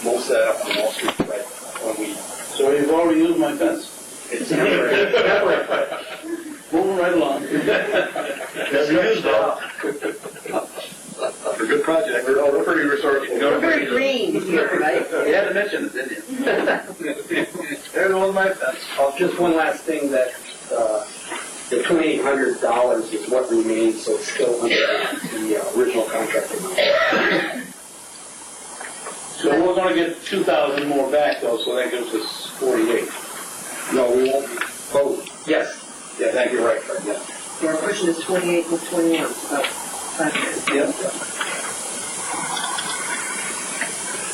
most of that up on Wall Street, right? When we, So you've already used my fence. it's temporary. Moving right along. That's used though. For a good project. We're pretty resourceful. We're very green here, right? You had to mention it, didn't you? There goes my fence. Just one last thing that the $2,800 is what remains, so it's still under the original contract amount. So we're gonna get 2,000 more back though, so that gives us 48. No, we won't. Oh, yes. Yeah, thank you. Right, yeah. So our question is 28 with 21, about 5 years. Yeah.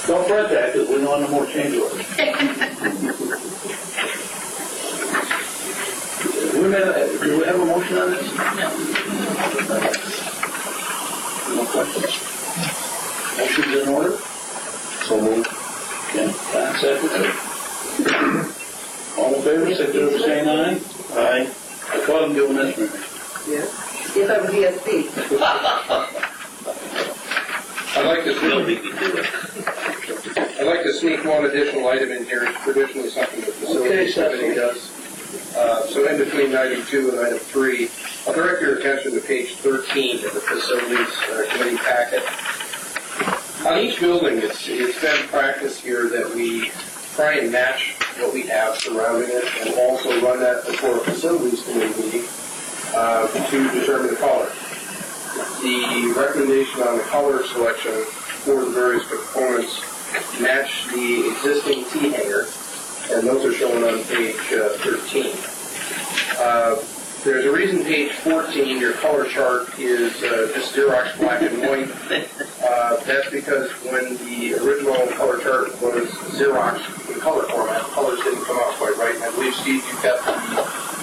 Don't fret that, because we don't want no more change orders. Do we have a motion on this? No questions? Motion's in order? So moved. Okay, Pat second. All in favor, signify by saying aye. Aye. I caught him doing this one. Yeah. If I was ESP. I'd like to sneak one additional item in here. It's traditionally something the facilities committee does. So in between item 2 and item 3, I'll direct your attention to page 13 of the facilities committee packet. On each building, it's been practice here that we try and match what we have surrounding it and also run that before a facilities committee meeting to determine the color. The recommendation on the color selection for the various components match the existing T-hanger, and those are shown on page 13. There's a reason page 14, your color chart is just Xerox black and white. That's because when the original color chart was Xerox in color format, colors didn't come out quite right. And I believe, Steve, you've got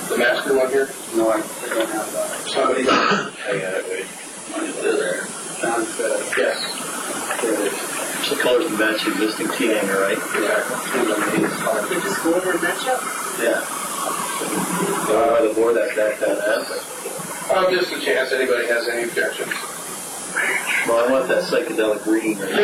the master one here? No, I don't have that. Somebody? I got it, wait. There. Yes. The colors match the existing T-hanger, right? Exactly. They just go over and match up. Yeah. By the board, that has. Just a chance anybody has any objections. Well, I want that psychedelic green. Right? I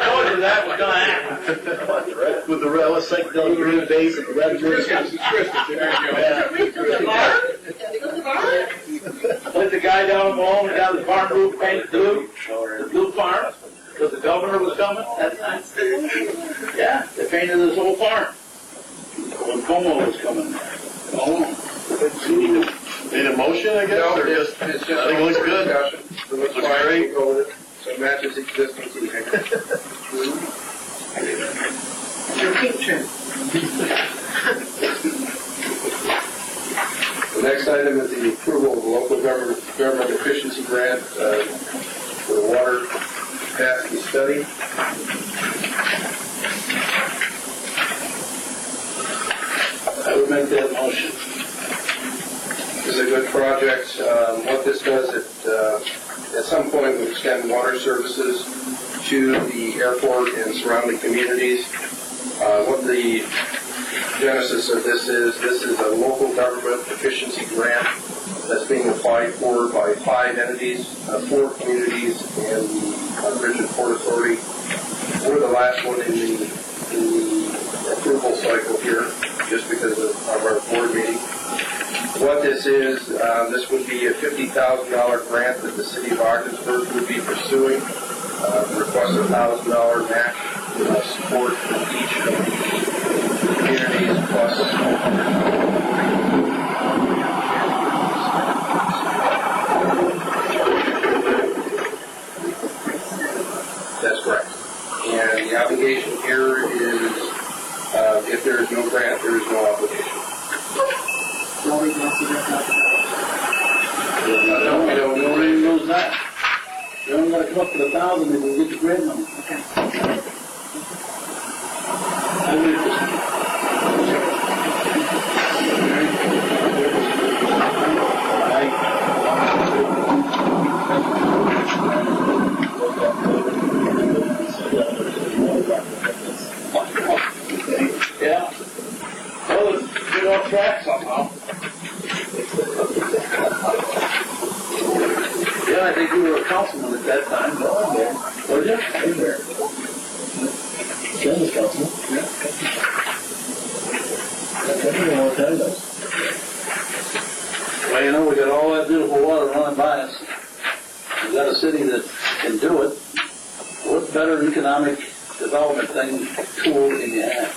told you that was gonna happen. With the red, let's like the green base and the red jersey. Christmas, it's Christmas, there you go. Yeah. Let the guy down the hall and got the farm roof painted blue, the blue farm, because the governor was coming that time. Yeah, they painted this whole farm when Como was coming there. Oh. Need a motion, I guess, No, or it's just? just. I think it looks good. Discussion. It looks Looks fine, great. we'll go with it. So it matches existing to the Your pink trim. The next item is the approval of the local government efficiency grant for the water capacity study. I would make that motion. This is a good project. What this does, it at some point will extend water services to the airport and surrounding communities. What the genesis of this is a local government efficiency grant that's being applied for by 5 entities, 4 communities, and the Bridge and Port Authority. We're the last one in the approval cycle here, just because of our board meeting. What this is, this would be a $50,000 grant that the city of Ogdensburg would be pursuing. Request $1,000 match support from each of the communities plus. That's correct. And the obligation here is, if there is no grant, there is no obligation. Nobody wants to get that. Nobody knows that. You only gotta come up with 1,000 and we'll get the grant money. Okay. I move this. Yeah. Well, let's get off track somehow. Yeah, I think you were a councilman at that time. No, I'm there. Were you? I'm there. Ken was councilman. Yeah. That's a long time ago. Well, you know, we got all that beautiful water running by us. We got a city that can do it. What better economic development tool can you have?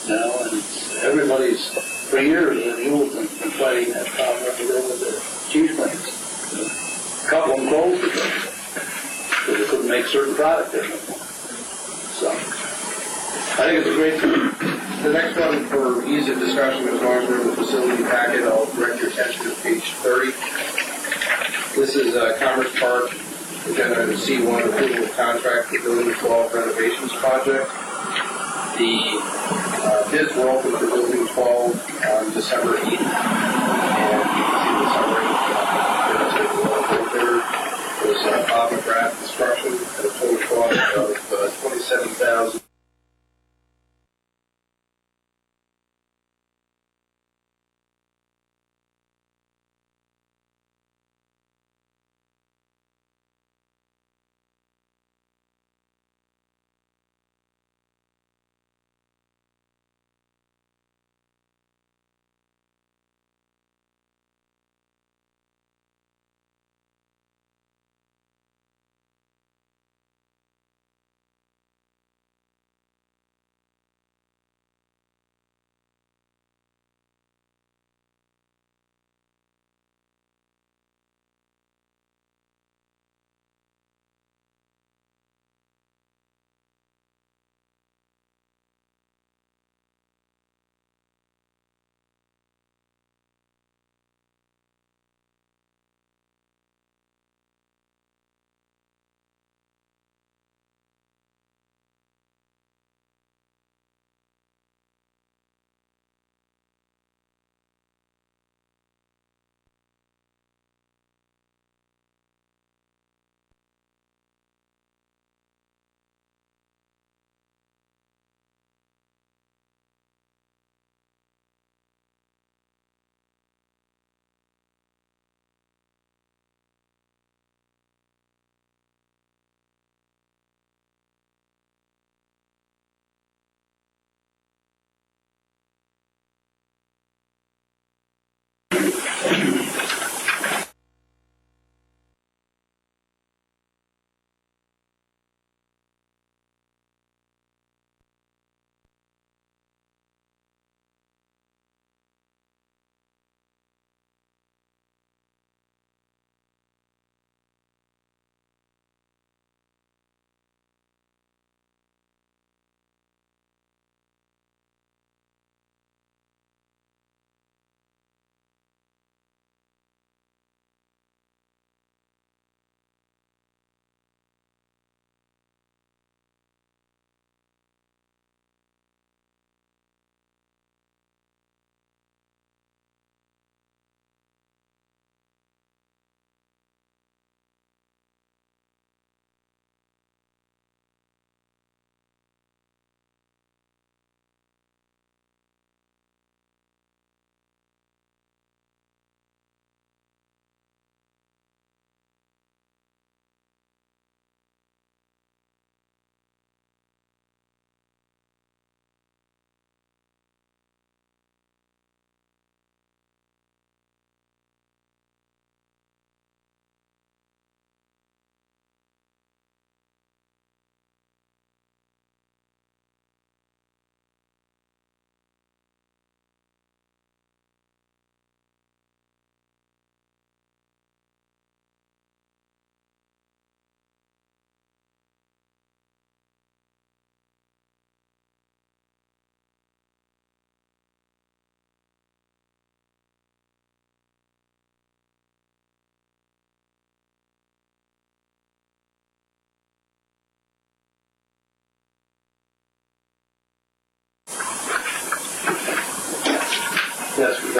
You know, and everybody's, for years, in Hewlett been fighting that problem over there with their cheese plants. A couple of them closed because they couldn't make certain product there. So, I think it's a great thing. The next one, for ease of discussion, as long as we're in the facility packet, I'll direct your attention to page 30. This is Commerce Park, agenda item C1, approval of contract for Building 12 renovations project. The bids were open for Building 12 on December 8th, and you can see the summary. There was Bob McGrath Construction at a total cost of $27,000.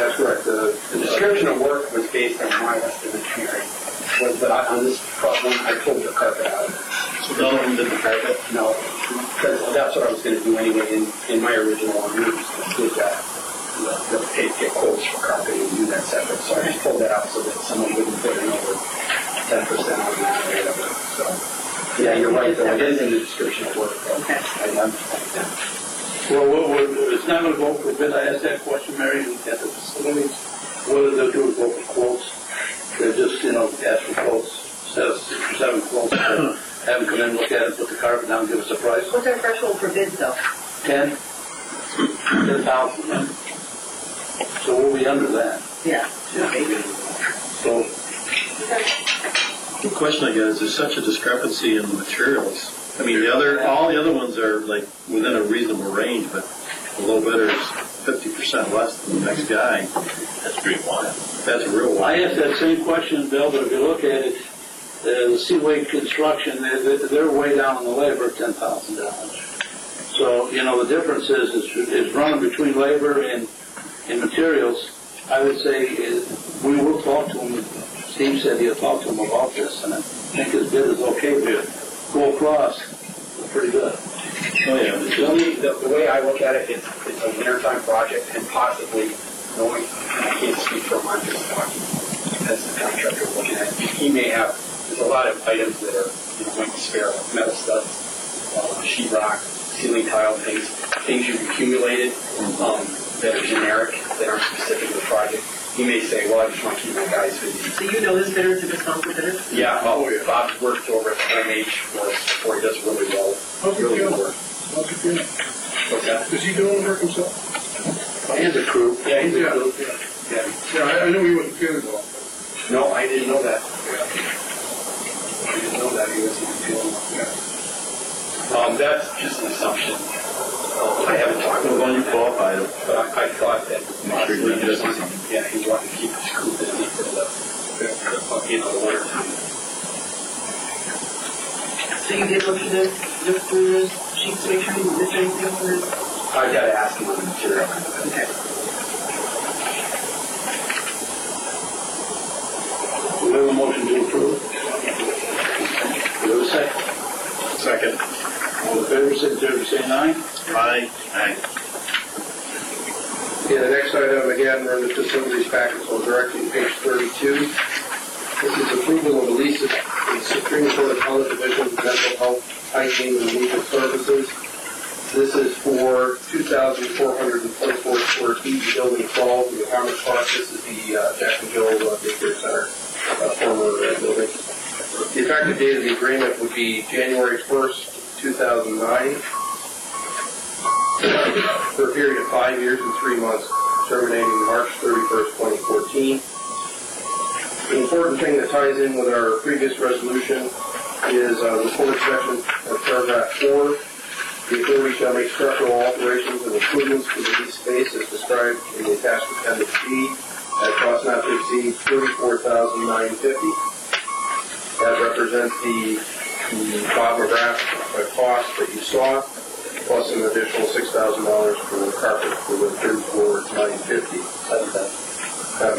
That's correct. The description of work was based on my estimate, Mary. But on this one, I pulled the carpet out. So none of them did the carpet? No, because that's what I was going to do anyway in my original one. We did that. Get quotes for carpet and do that separate. So I just pulled that out so that someone wouldn't put in over 10% on that or whatever. So, yeah, you're right, though. It is in the description of work. Okay. Well, it's not going to go for bid. I asked that question, Mary, at the facilities. What they'll do is go for quotes. They're just, ask for quotes. Instead of 6 or 7 quotes, have them come in, look at it, put the carpet down, give us a price. What's our threshold for bids though? 10,000. So we'll be under that. Yeah. So, The question I got is, there's such a discrepancy in the materials. I mean, all the other ones are like within a reasonable range, but the low bidder is 50% less than the next guy. That's pretty wild. That's real wild. I asked that same question, Bill, but if you look at it, the Seaway Construction, they're way down on the labor at $10,000. So, the difference is running between labor and materials. I would say we will talk to him. Steve said he'll talk to him about this, and I think his bid is okay. We go across, pretty good. Oh, yeah. The way I look at it, it's a wintertime project, and possibly, knowing, I can't speak for him, I'm just talking as the contractor looking at it. He may have, there's a lot of items that are, like spare, like metal studs, sheet rock, ceiling tile, things you've accumulated that are generic, that aren't specific to the project. He may say, well, I just want to keep my guys busy. So this bidder is a discounted bidder? Yeah, Bob's worked over at MH for us before. He does really well. How's he Really doing? well. How's he doing? What's that? Is he doing work himself? And the crew. Yeah, he's Yeah. good. Yeah. Yeah, I knew he wasn't feeling well. No, I didn't know that. I didn't know that he wasn't feeling well. That's just an assumption. I haven't talked to Well, him, you qualified him. but I thought that Make sure you possibly just- he wanted to keep his crew busy for the winter time. So you did look through the sheets to make sure you didn't miss anything from this? I gotta ask him on the material. Okay. We have a motion to approve. We have a second. Second. All in favor, say aye. Aye. Aye. Yeah, the next item, again, we're in the facilities package, so directly to page 32. This is approval of a lease of the Supreme Court Appellate Division of Mental Health, Hygiene, and Legal Services. This is for 2,424 square feet, building 12, in the Commerce Park. This is the Jack and Jill Daycare Center, former building. The effective date of the agreement would be January 1st, 2009. For a period of 5 years and 3 months, terminating March 31st, 2014. The important thing that ties in with our previous resolution is the fourth section of paragraph 4. The authority shall make structural alterations and improvements to the leased space as described in the attached appendix B at cost not to exceed $34,950. That represents the Bob McGrath cost that you saw, plus an additional $6,000 for the carpet for the third floor, $950.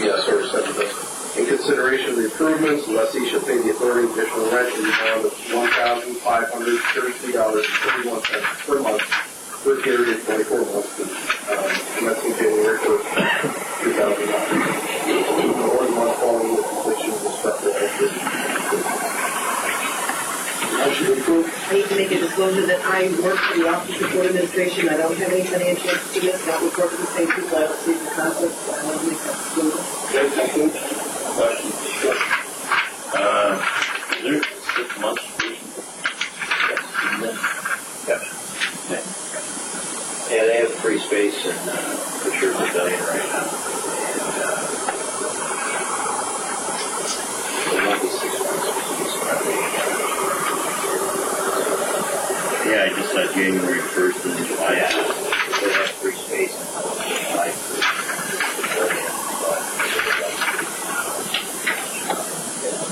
Yes, or $7,000. In consideration of the improvements, the lessee shall pay the authority additional rent in the amount of $1,533.31 per month for a period of 24 months, commencing January 1st, 2009. Or the month following the completion of the structural alteration. Motion approved. I need to make a disclosure that I work for the Office of Court Administration. I don't have any financial interest in this, not report to the same people. I don't see the conflict. I want to make that disclosure. Okay, thank you. Questions? Is there 6 months? Yeah, they have free space in Fisher Pavilion right now. And, it won't be 6 months. Yeah, I just saw January 1st and July. Yeah, they have free space in July for Pavilion, but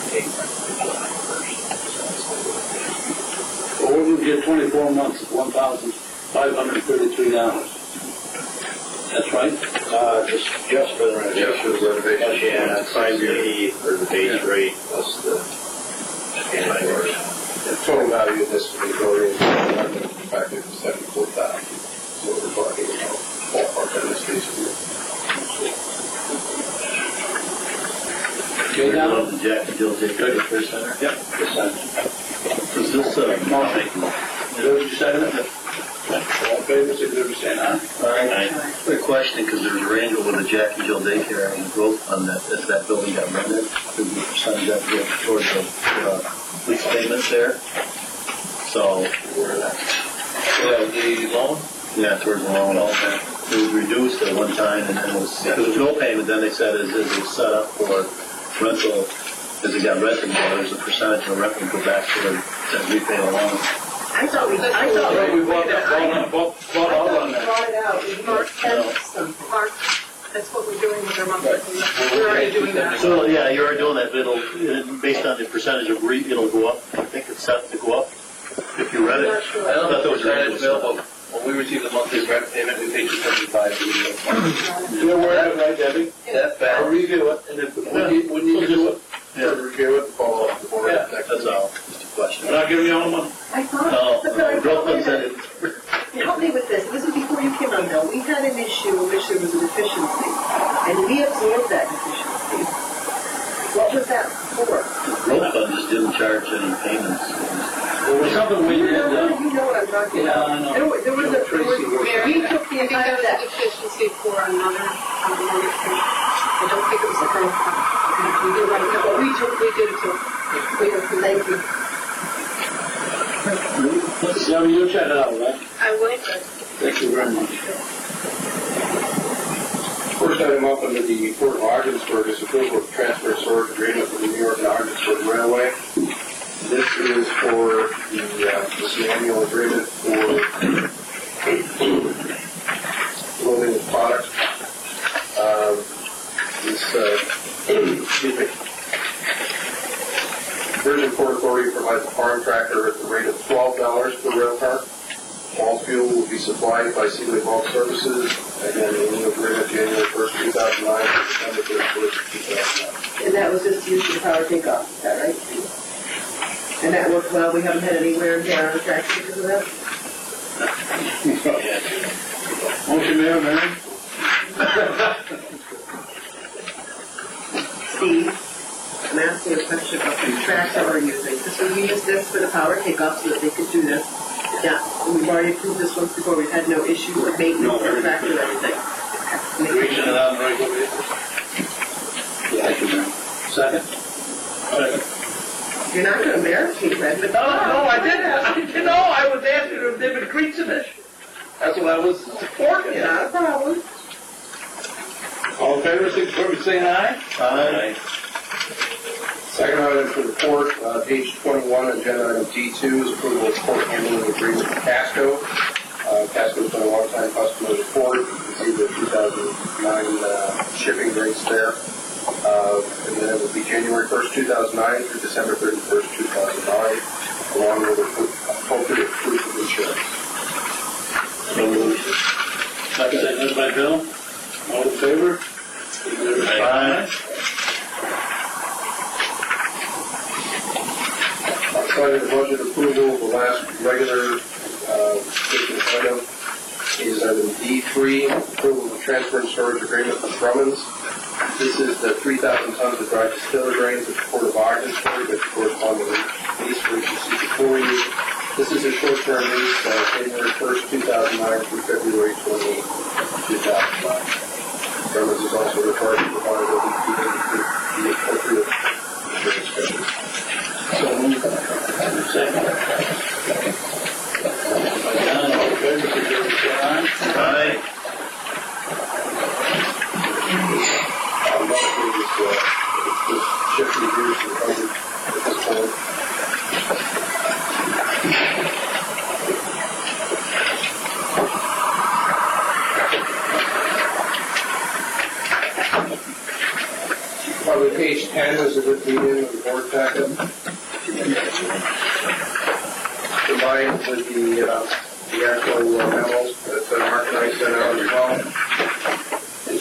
take from July 1st. Well, we would get 24 months at $1,533. That's right. right? Just for the renovation. Just for the renovation. Yeah, 580 for the base rate plus the annual doors. The total value of this building is effective $74,000. So we're talking about ballpark in this case. Okay, now, The Jack and Jill take care of the center. yep, this side. Is this, Did you second it? All in favor, signify by saying aye. Quick question, because there's a range over the Jack and Jill daycare and growth fund that, as that building got rented, there's a percentage that goes towards the lease payments there. So, The loan? yeah, towards the loan. It was reduced at one time, and then it was, there was no payment, then they said as it was set up for rental, as it got rented, there's a percentage of rent would go back to the, that repay the loan. I thought we We bought all on that. brought it out, we marked 10 something. Mark, that's what we're doing with our monthly. We're already doing that. So, yeah, you are doing that, but it'll, based on the percentage of it'll go up. I think it's set to go up if you read it. Not sure. I don't know thought there what was percentage, Bill, but when we received the monthly rent payment, we paid $275. You're aware of it, right, Debbie? That's bad. I'll review it, and if we need to do it, Yeah, Review it, follow up. Yeah. that's all, just a question. we're not giving you all the money. I thought, No, but I growth thought, fund said it. help me with this, this is before you came on, Bill, we had an issue in which there was a deficiency, and we absorbed that deficiency. What was that for? Growth fund just didn't charge any payments. There was something we You did, know what I'm talking Yeah, about. I know. There was a, we took the I think entire that debt. was a deficiency for another thing. I don't think it was the growth fund. We did right, no, We did it too. thank you. Debbie, you'll check it out, right? I will, but Thank you very much. First item up under the Port of Ogdensburg is approval of transfer and storage agreement with the New York and Ogdensburg Railway. This is for this annual agreement for loading of product. Excuse me. Virgin Port Authority provides a farm tractor at the rate of $12 per rail car. All fuel will be supplied by Sealy Bulk Services, again, in the agreement January 1st, 2009 to December 31st, 2009. And that was just used for the power takeoff, is that right? And that worked well, we haven't had any wear and tear on the tractor because of that? Motion made, Mary? Steve, I'm asking a question about the tractor we're using. This was, we used this for the power takeoff so that they could do this. Yeah, and we've already approved this once before, we've had no issues with maintenance or tractor or anything. Reaching it out on a regular basis? Yeah, I can. Second? You're not gonna embarrass me, Fred, but. No, I didn't. I was asking if they've been creasing it. That's what I was supporting. It's not a problem. All in favor, signify by saying aye. Aye. Second item for the port, page 21, agenda item D2 is approval of port handling agreement with Casco. Casco's been a long-time customer of the port. You can see the 2009 shipping rates there. And then it will be January 1st, 2009 through December 31st, 2009, along with appropriate proof of insurance. Second by Bill. All in favor? Aye. Outside of the budget approval, the last regular business item is item D3, approval of transfer and storage agreement with Drummond's. This is the 3,000 tons of dry distiller grains at the Port of Ogdensburg that correspond to the lease for you see before you. This is a short-term lease, January 1st, 2009 through February 28th, 2009. Drummond's is also required to provide the appropriate insurance coverage. So moved. Second. All in favor, signify by saying aye. Aye. Shift reviews and coverage at this point. Probably page 10 is a good reading of the board packet. Combined with the actual memos that Mark and I sent out as well.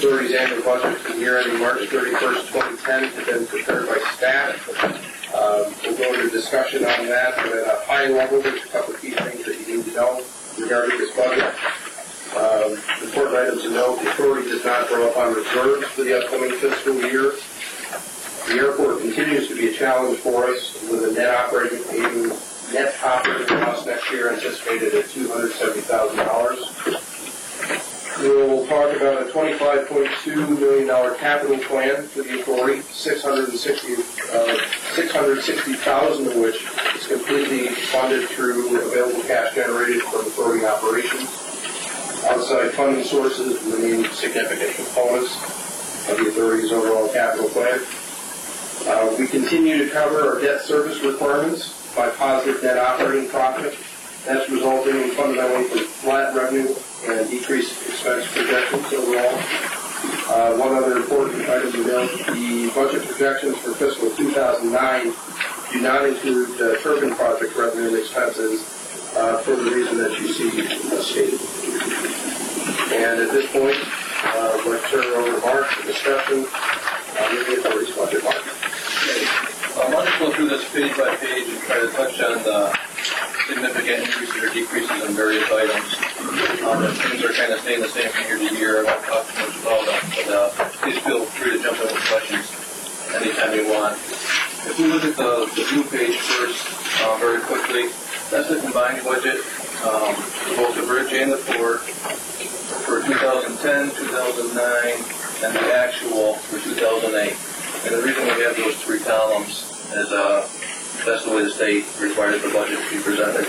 authority's annual budget for the year ending March 31st, 2010 has been prepared by staff. We'll go into discussion on that, but at a high level, there's a couple of key things that you need to know regarding this budget. Important items to note: the authority does not draw upon reserves for the upcoming fiscal year. The airport continues to be a challenge for us, with a net operating loss next year anticipated at $270,000. We'll talk about a $25.2 million capital plan for the authority, $660,000 of which is completely funded through available cash generated from authority operations. Outside funding sources remain significant components of the authority's overall capital plan. We continue to cover our debt service requirements by positive net operating profit. That's resulting in fundamentally flat revenue and decreased expense projections overall. One other important item to note: the budget projections for fiscal 2009 do not include turbine project revenue and expenses for the reason that you see stated. And at this point, I'd like to turn it over to Mark for discussion on the authority's budget. Mark. I'll just go through this page by page and try to touch on the significant increases or decreases in various items. Things are kind of staying the same from year to year. I won't talk too much about them, but please feel free to jump in with questions anytime you want. If we look at the blue page first, very quickly, that's the combined budget for both the bridge and the port for 2010, 2009, and the actual for 2008. And the reason we have those three columns is that's the way the state requires the budget to be presented.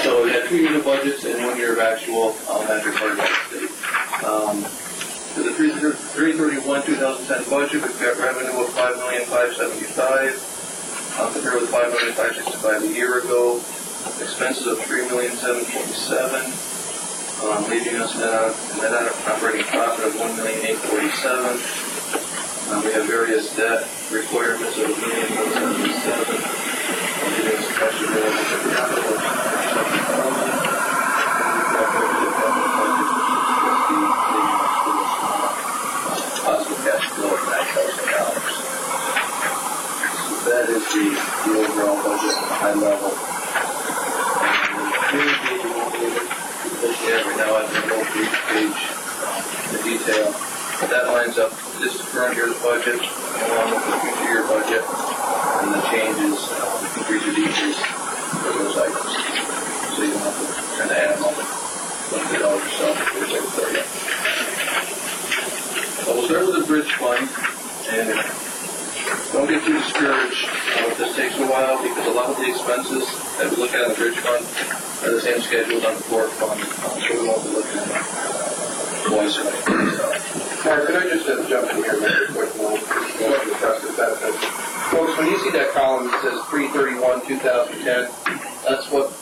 So we had 2 years of budgets and 1 year of actual as required by the state. For the 3/31/2010 budget, we've got revenue of $5,575,000, compared with $5,565,000 a year ago. Expenses of $3,727,000, leaving us net operating profit of $1,847,000. We have various debt requirements of $1,177,000, leaving us cash available for capital. Positive cash flow of $9,000. So that is the overall budget at a high level. Right now I can go through each page in detail. That lines up this current year's budget along with the future year budget and the changes, increase or decrease for those items. So you don't have to kind of add them up and look at it all yourself if there's anything for you. So we'll start with the bridge fund, and don't get too discouraged if this takes a while, because a lot of the expenses that we look at in the bridge fund are the same schedules on the port fund, so we won't be looking at them twice or anything. Mark, could I just jump in here really quick? Folks, when you see that column that says 3/31/2010, that's what's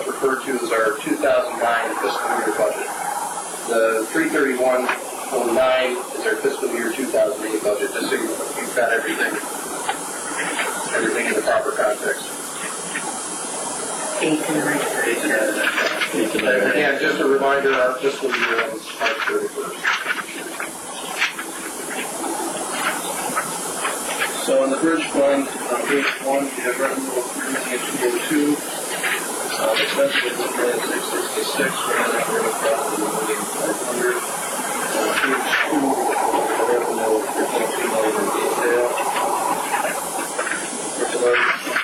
referred to as our 2009 fiscal year budget. The 3/31/09 is our fiscal year 2008 budget, just so you've got everything in the proper context. Eight to nine. Again, just a reminder, our fiscal year ends March 31st. So on the bridge fund, on page 1, we have revenue of $3,202,000, expenses of $1,666,000, for an operating profit of $1,500,000. Page 2, revenue of $3.2 million in detail. First of all,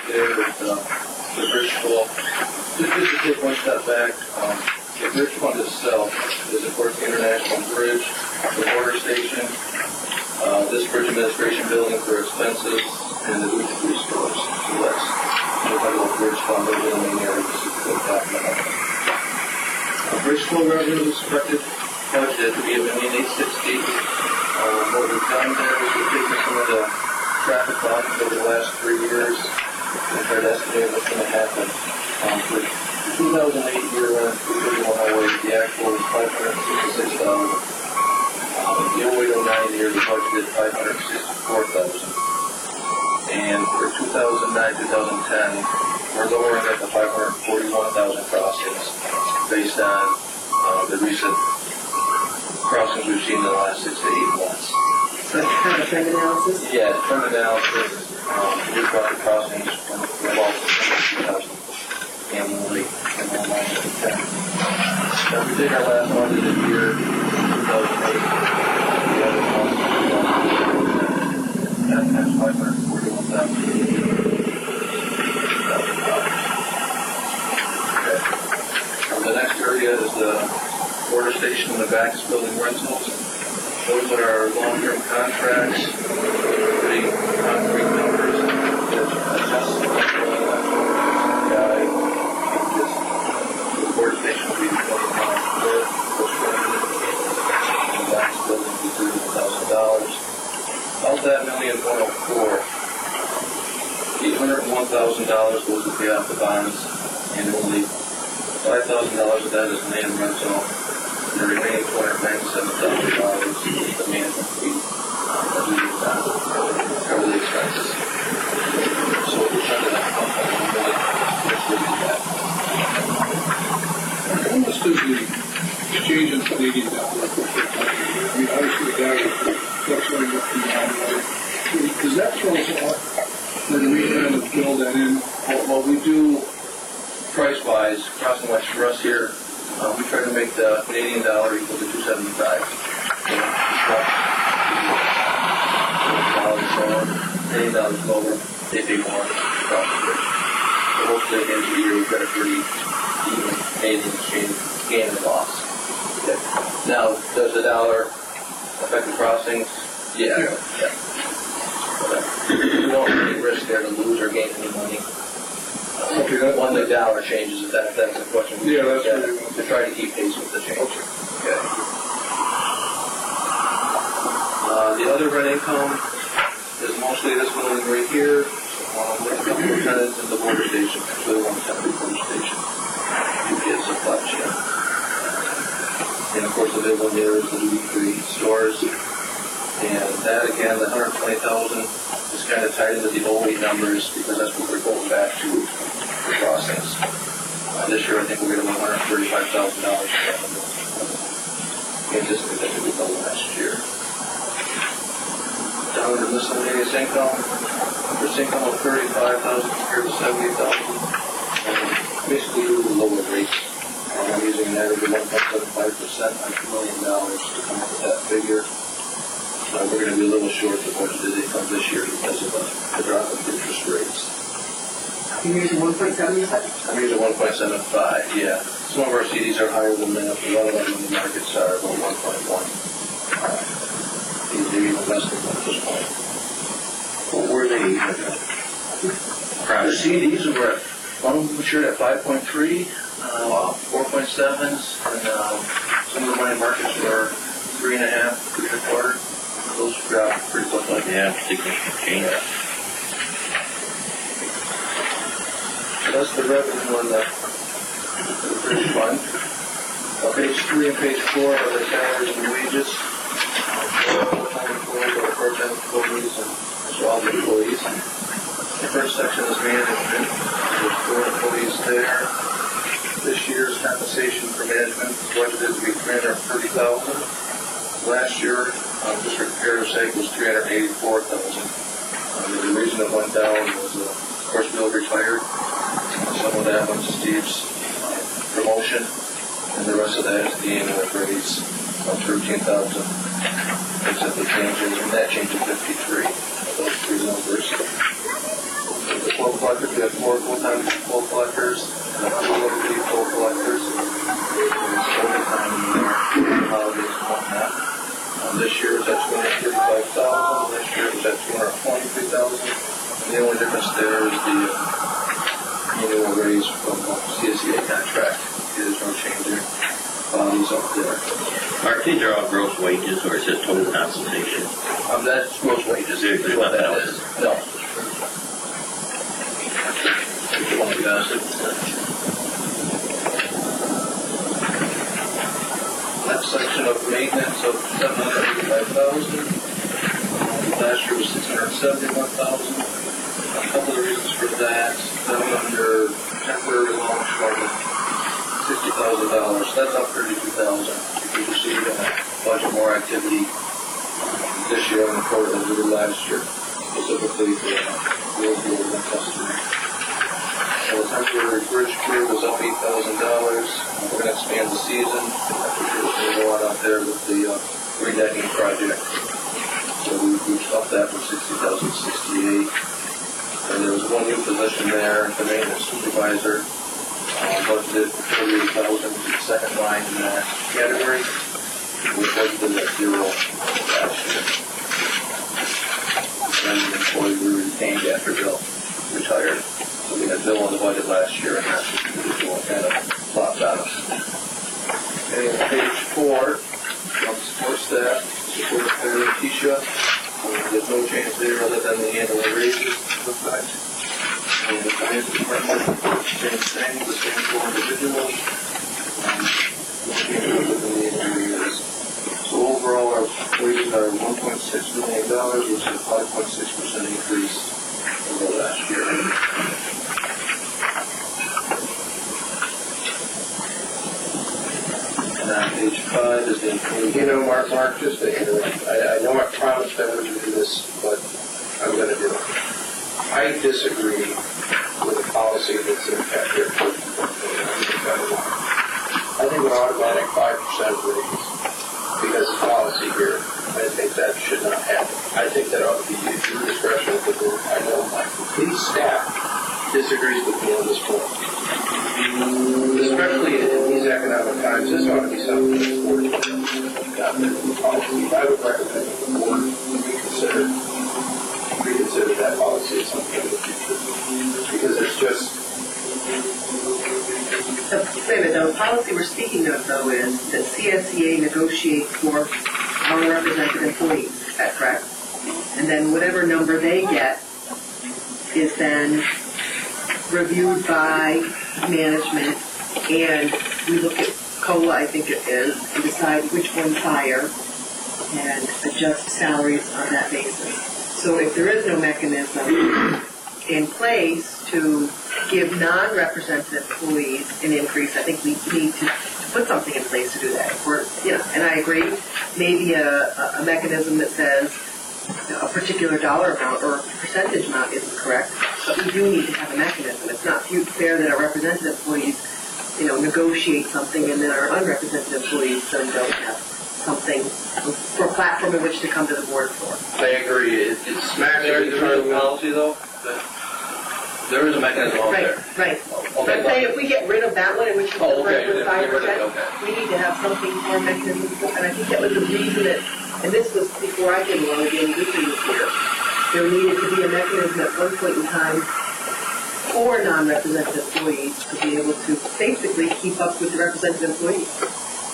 there is the bridge fund. Just to take one step back, the bridge fund itself is, of course, the International Bridge, the border station, this bridge administration building for expenses, and the duty-free stores. So that's the title of bridge fund over the main area. Bridge flow revenue is expected budgeted to be $1,860,000. What we've done there is we've taken some of the traffic volumes over the last 3 years and tried to estimate what's going to happen. For 2008 year end, 3/31/08, the actual was $566,000. The 08-09 year, we budgeted $564,000. And for 2009-2010, we're lowering it to 541,000 crossings based on the recent crossings we've seen in the last 6 to 8 months. So it's kind of a trend analysis? Yeah, trend analysis, we've got the crossings from about 2,000 annually in 2010. So we did our last audited year, 2008, we had a crossing that's 541,000. The next area is the border station in the back is building rentals. Those are our long-term contracts, putting concrete numbers that adjust the guide. The border station will be $20,000 the back's building will be $31,000. Of that $1,104,000, $801,000 goes to pay off the bonds annually. $5,000 of that is land rental, and the remaining $297,000 is the management fee that we use to cover the expenses. So we're trying to How much does the exchange in Canadian dollar affect? I mean, obviously the dollar is fluctuating up and down. Does that throw us off when we kind of build that in? Well, we do price-wise, crossing-wise for us here, we try to make the Canadian dollar equal to $2.75. Canadian dollar's lower, they pay more across the bridge. So hopefully at the end of the year we've got a pretty even Canadian exchange gain and loss. Okay. Now, does the dollar affect the crossings? Yeah. We don't really risk there to lose or gain any money. Okay, When the dollar changes, if that's the question. Yeah, that's what we want. To try to keep pace with the change. Okay. The other rent income is mostly this building right here. With a couple of tenants in the border station, actually one temporary border station. UPS supply chain. And of course the big one there is the duty-free stores. And that again, the $120,000 is kind of tied into the 08 numbers because that's what we're going back to the crossings. This year I think we're going to $135,000. We anticipate that to be double last year. Down to miscellaneous income, interest income of $35,000 compared to $70,000. Basically due to the lower rates. I'm using an average of 1.75% on $2 million to come up with that figure. We're going to be a little short of budgeted income this year because of the drop in interest rates. You're using 1.7, you said? I'm using 1.75, yeah. Some of our CDs are higher than that, but a lot of our money markets are about 1.1. They're even less than that at this point. What were they? The CDs were matured at 5.3, 4.7s, and some of the money markets were 3.5, 3.25. Those dropped pretty quickly. Yeah, significant change. So that's the revenue on the bridge fund. Page 3 and page 4 are the salaries and wages. Full-time employees or part-time employees and so all the employees. The first section is management. There's 4 employees there. This year's compensation for management is budgeted to be $330,000. Last year, just for comparative sake, was $384,000. The reason it went down was, of course, Bill retired. Some of that went to Steve's promotion, and the rest of that is the annual raise of $13,000. Except the changes, and that change of 53 of those 3 numbers. The toll collectors, we have 4 full-time toll collectors, and 2 low-fee toll collectors. There's overtime in there, holidays and whatnot. This year it's at $235,000. Last year it was at $223,000. And the only difference there is the annual raise from CSEA contract. There's no change in values up there. Mark, these are all gross wages, or is it total compensation? That's gross wages. There's what nothing that else. is. No. Next section of maintenance of $785,000. Last year was $671,000. that, under temporary loan short of $50,000. That's up $32,000. We received budget more activity this year on the court than we did last year, specifically for road building and customer. So the temporary bridge crew was up $8,000. We're going to expand the season. We're going out there with the redecking project. So we've upped that from $60,000 to $68,000. And there was one new position there, the maintenance supervisor, budgeted $38,000, the second line in that category. We budgeted at $0 last year. And the employee we retained after Bill retired. So we had Bill on the budget last year, and that's what kind of flopped on us. Okay, on page 4, on support staff, support for Keisha. There's no change there other than the annual raises. And the finance department, same thing, the same 4 individuals. No change other than the annual raises. So overall, our wages are $1.6 million, which is a 5.6% increase over last year. And on page 5 is the employee. You know, Mark, just to interrupt, I know I promised I wouldn't do this, but I'm going to do it. I disagree with the policy that's in effect here. I think an automatic 5% raise, because of policy here, I think that should not happen. I think that ought to be at your discretion of the board. I know my complete staff disagrees with me on this point. Especially in these economic times, this ought to be something that's board policy. I would recommend the board reconsider that policy at some point in the future. Because it's just... Wait a minute, the policy we're speaking of, though, is that CSEA negotiates for unrepresented employees. Is that correct? And then whatever number they get is then reviewed by management, and we look at COLA, I think it is, and decide which one's higher and adjust salaries on that basis. So if there is no mechanism in place to give non-represented employees an increase, I think we need to put something in place to do that. And I agree, maybe a mechanism that says a particular dollar amount or a percentage amount isn't correct, but we do need to have a mechanism. It's not fair that our represented employees, negotiate something and then our unrepresented employees then don't have something for a platform in which to come to the board for. I agree. It's smacks There is every a policy, though. There is a mechanism out there. Right. Okay. I'm saying if we get rid of that one, in which is Oh, okay. with 5%, Okay. we need to have something more mechanism. And I think that was the reason that, and this was before I came along again, this was here. There needed to be a mechanism at one point in time for non-represented employees to be able to basically keep up with the represented employees. I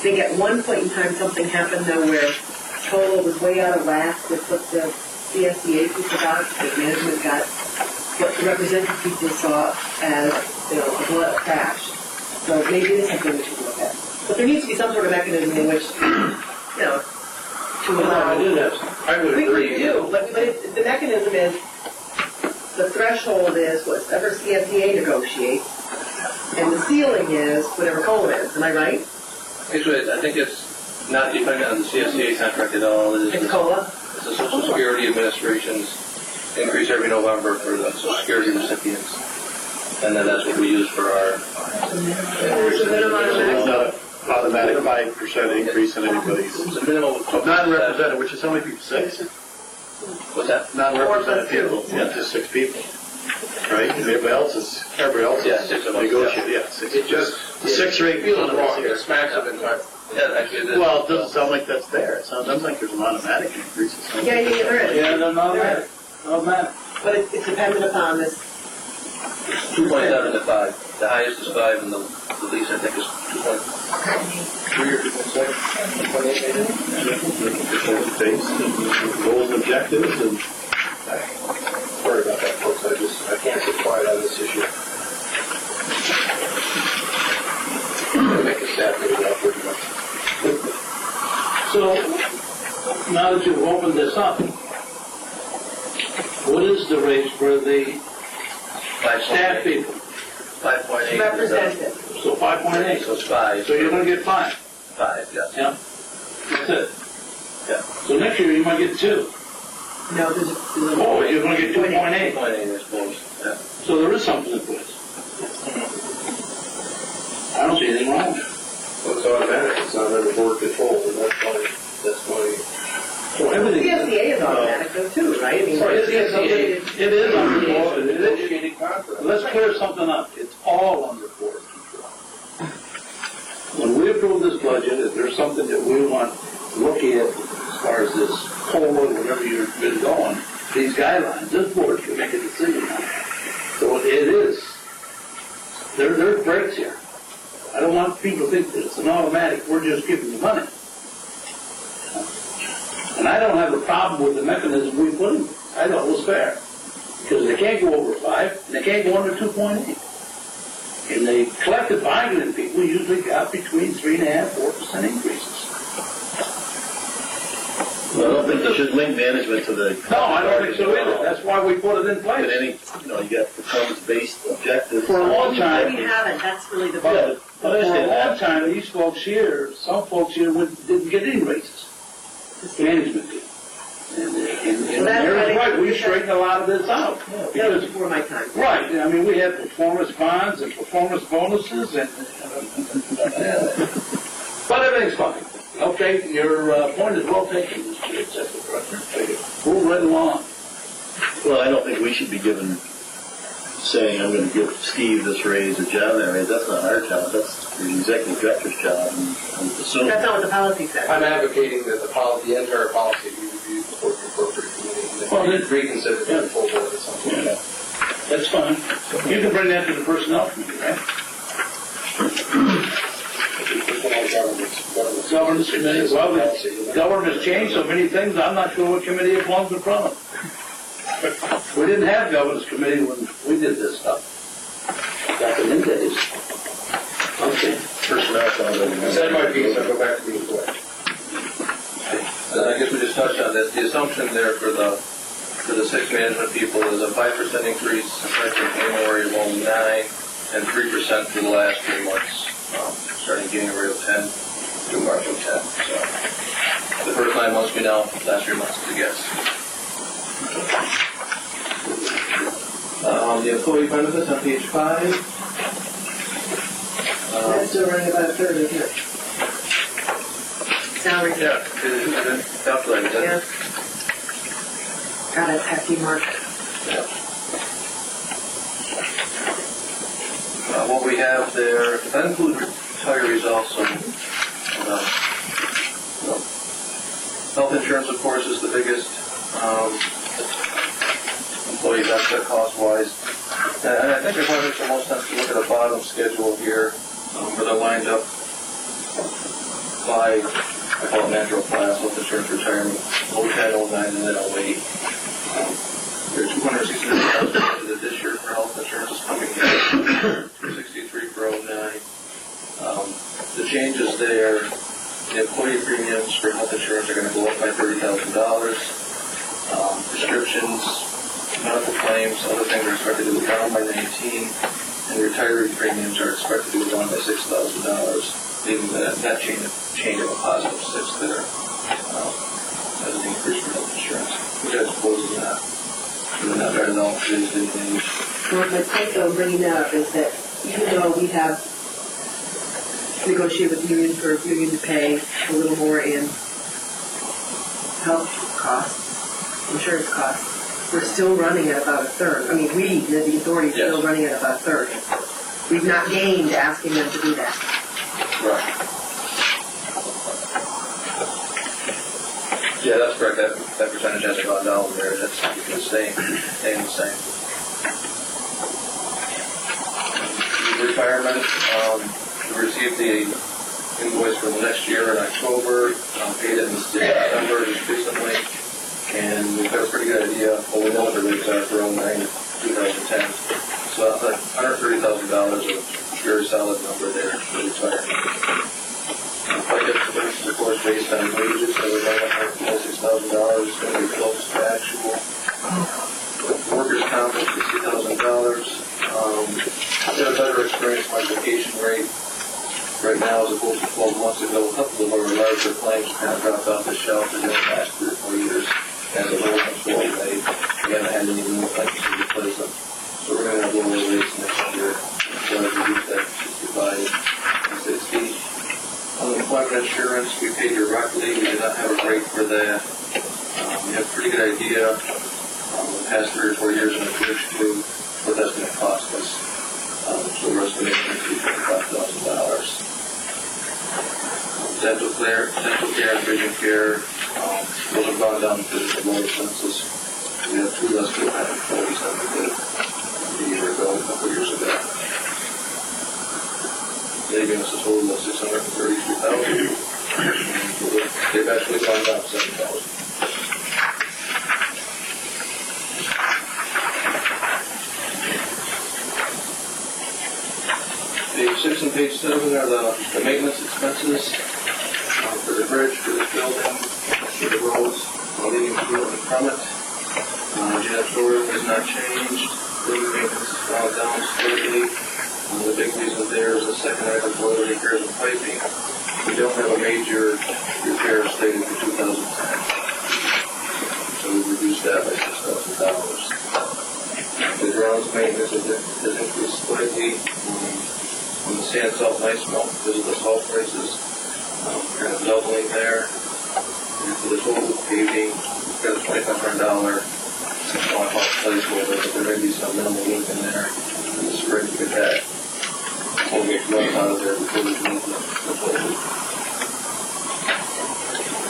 think at one point in time something happened though where COLA was way out of whack with what the CSEA people got, the management got, what the represented people saw as, a blood crash. So maybe it is something we should look at. But there needs to be some sort of mechanism in which, to allow. I would agree. We do, but the mechanism is, the threshold is whatever CSEA negotiates, and the ceiling is whatever COLA is. Am I right? Actually, I think it's not dependent on the CSCA contract at all. It's COLA? It's the Social Security Administration's increase every November for the Social Security recipients. And then that's what we use for our... It's a minimum It's not an automatic 5% increase in anybody's. It's a minimum of Non-represented, which is how many people? 6? What's that? Non-represented people. Yeah, just 6 people. Right? And everybody else is Yeah, 6 of us. negotiated. Yeah, 6. It just... 6 or 8 feels people. wrong. It smacks of it. Yeah, actually, it is. Well, it doesn't sound like that's there. It sounds like there's an automatic increase. Yeah, there is. Yeah, they're not There is. But it's dependent upon this. 2.7 to 5. The highest is 5, and the least, I think, is 2.3 or 2.7. Based goals and objectives and Sorry about that, folks. I can't sit quiet on this issue. I'm going to make a staff meeting out pretty much. So, now that you've opened this up, what is the rate for the Staff people, 5.8. Representative. so 5.8. So it's 5. So you're gonna get 5. 5, yes. Yeah. That's it. Yeah. So next year you might get 2. No, there's a. Oh, you're gonna get 2.8. 2.8, I suppose. Yeah. So there is something in place. I don't see anything wrong with it. Well, it's automatic, it's not under board control, and that's why. So everything. CSEA is automatic though too, right? I mean, It is under board, it is. Negotiated contract. Let's clear something up. It's all under board control. When we approve this budget, if there's something that we want to look at as far as this COLA, whatever you've been going, these guidelines, this board can make a decision on it. So it is. There's breaks here. I don't want people to think that it's an automatic, we're just giving you money. And I don't have a problem with the mechanism we put in. I thought it was fair. Because they can't go over 5, and they can't go under 2.8. And the collective bargaining people usually got between 3.5%, 4% increases. Well, I don't think you should link management to the. No, I don't think so either. That's why we put it in But place. any, you got performance-based objectives. For a long time. we haven't, that's really the. But for a understand long that. time, these folks here, some folks here didn't get any raises. Management did. And Mary's right, we straightened a lot of this out. That was Because, before my time. right, I mean, we had performance bonds and performance bonuses and, but everything's fine. Okay, your point is well taken, Mr. Executive Director. Move right along. Well, I don't think we should be given, saying, I'm gonna give Steve this raise or John that raise. That's not our job, that's the executive director's job. And I'm assuming. That's not what the policy says. I'm advocating that the entire policy be reviewed before the appropriate committee, Well, and then- then reconsidered by the full board at some point. Yeah. That's fine. You can bring that to the personnel committee, right? Governance committee, well, the government's changed so many things, I'm not sure what committee it belongs in front of. We didn't have governance committee when we did this stuff. Back in the days. Okay. Personnel. Said my piece, I'll go back to being quick. I guess we just touched on that. The assumption there for the 6 management people is a 5% increase effective January of 09 and 3% for the last 3 months, starting January of 10 to March of 10. So the first 9 months we know, last 3 months is a guess. The employee benefits on page 5. That's still running about a third, isn't it? Salary. Yeah, it's calculated. Yeah. Got a hefty mark. Yeah. What we have there, that includes retirees also. Health insurance, of course, is the biggest employee benefit cost-wise. And I think it probably makes the most sense to look at the bottom schedule here, where they're lined up by, I call it natural class, health insurance retirement, 010, 09, and then 08. There's $263,000 this year for health insurance is coming in, $263 for 09. The changes there, the employee premiums for health insurance are going to go up by $30,000. Prescriptions, medical claims, other things are expected to go down by 19, and retiree premiums are expected to go down by $6,000, leaving that change of a positive 6 there as an increase for health insurance, which I suppose is not better than all today's day and age. Well, my point though, bringing that up is that even though we have negotiated with the union for union to pay a little more in health costs, insurance costs, we're still running at about a third. I mean, we, the authority, is still running at about a third. We've not gained asking them to do that. Right. Yeah, that's correct. That percentage hasn't gone down there. That's staying the same. Retirement, we received the invoice for the next year in October, paid it in December just recently, and we've got a pretty good idea. Well, we know what the rates are for 09 to 2010. So that's like $130,000 a very solid number there for retirement. Budget for this is, of course, based on wages, so we're going to $126,000. It's going to be close to actual. Workers' comp is $60,000. price modification rate. Right now, as opposed to 12 months ago, a couple of our larger claims kind of dropped off the shelf in the last 3 or 4 years. As a whole control, we haven't had any new claims to replace them. So we're going to have lower rates next year. So I reduce that to 65 and 60. Unemployment insurance, we pay directly. We do not have a rate for that. We have a pretty good idea the past 3 or 4 years in the bridge too, what that's going to cost us. So we're estimating $25,000. Dental care, and vision care, those have gone down to the lower census. We have 2 less than employees than we did a year ago, a couple years ago. Saving us a total of $633,000. They've actually gone down 7,000. Page 6 and page 7 are the maintenance expenses for the bridge, for this building, for the roads, leading to and from it. Janitorial has not changed. Building maintenance has gone down slightly. The big reason there is the second item, boiler repairs and piping. We don't have a major repair stated for 2010. So we reduced that by $6,000. The grounds maintenance has increased slightly. On the sand, salt, and ice melt, because of the salt prices, kind of doubling there. And for the total paving, we've got a $2,500 placeholder, but there may be some minimal leak in there in the spring to get that. We'll get run out of there before we move the total.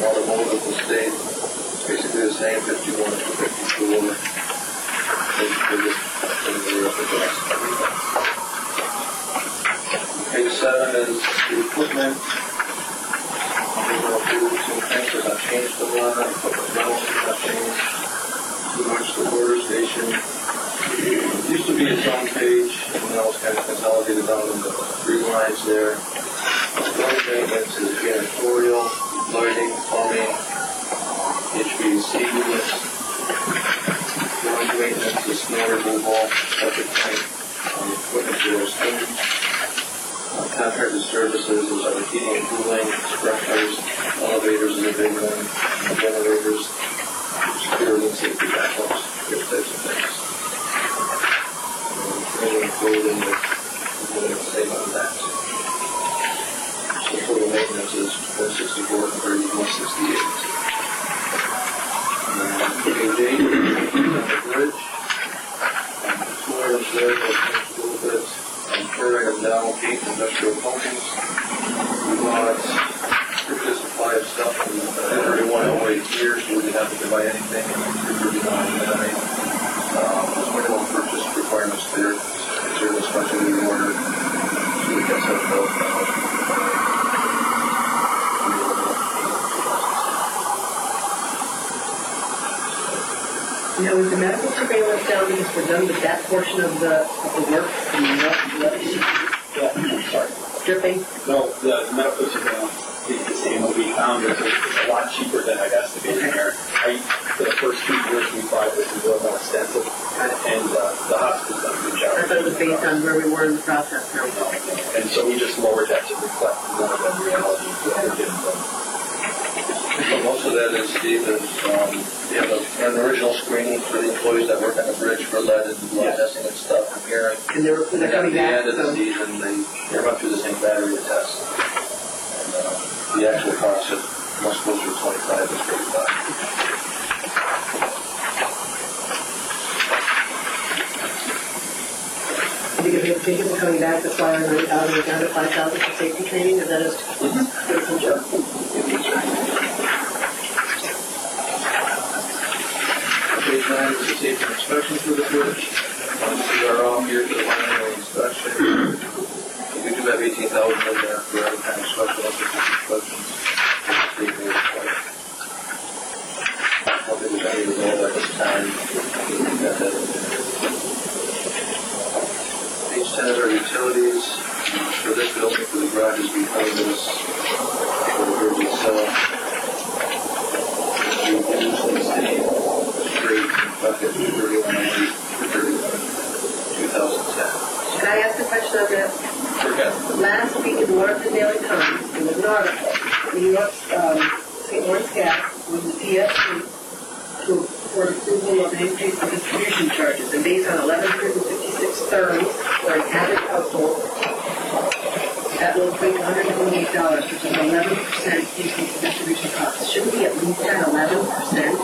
Automotive will stay basically the same, 51 to 54. Basically, Page 7 is the equipment. Some things have not changed a lot. Equipment levels have not changed too much. The border station used to be its own page, and now it's kind of consolidated down into 3 lines there. Building maintenance is janitorial, lighting, plumbing, HVAC units. Ground maintenance is snow removal, septic tank, equipment zero. Contracted services is our heating and cooling, compressors, elevators is a big one, generators, security and safety backups, those types of things. Training and clothing is the same on that. So total maintenance is 164 compared to 168. Page 8, the bridge. 2 items there, we'll change a little bit. Third item down, paint industrial coatings. We bought a good supply of stuff from everyone over 8 years, so we didn't have to buy anything. There's minimum purchase requirements there. Consider this much in the order. So we got $7,000. Now, is the medical surveillance down because we're done with that portion of the work? Sorry. Stripping? No, the medical surveillance is the same. What we found is it's a lot cheaper than I'd estimated here. For the first 2 years, we thought this was a little more extensive, and the hospital's done a good job. I thought it was based on where we were in the process. And so we just lowered that to reflect more of the reality of what we're getting done. So most of that is, Steve, is you have an original screening for the employees that work on the bridge for lead and blood testing and stuff from here. And they're coming back. At the end of the season, they run through the same battery of tests. And the actual cost of most closer to 25 is 35. Because we have people coming back, that's why I'm down to 5,000 for safety training, and that is good job. Page 9 is the safety inspection for the bridge. We are all here for the final inspection. We do have 18,000 in there for every kind of special inspections. I don't think there's any result at this time. We've got that in there. Page 10 is our utilities. For this building, for the garage is behind us. For the bridge itself. We usually stay straight bucket 3190 for 2010. Can I ask a question on that? Last week in the Waterford Daily Times, there was an article, New York, St. Lawrence Gas was the PSC for approval of an increase in distribution charges, and based on 1,156 therms for an average household, that will equate to $128, which is an 11% increase in distribution costs. Shouldn't we at least add 11%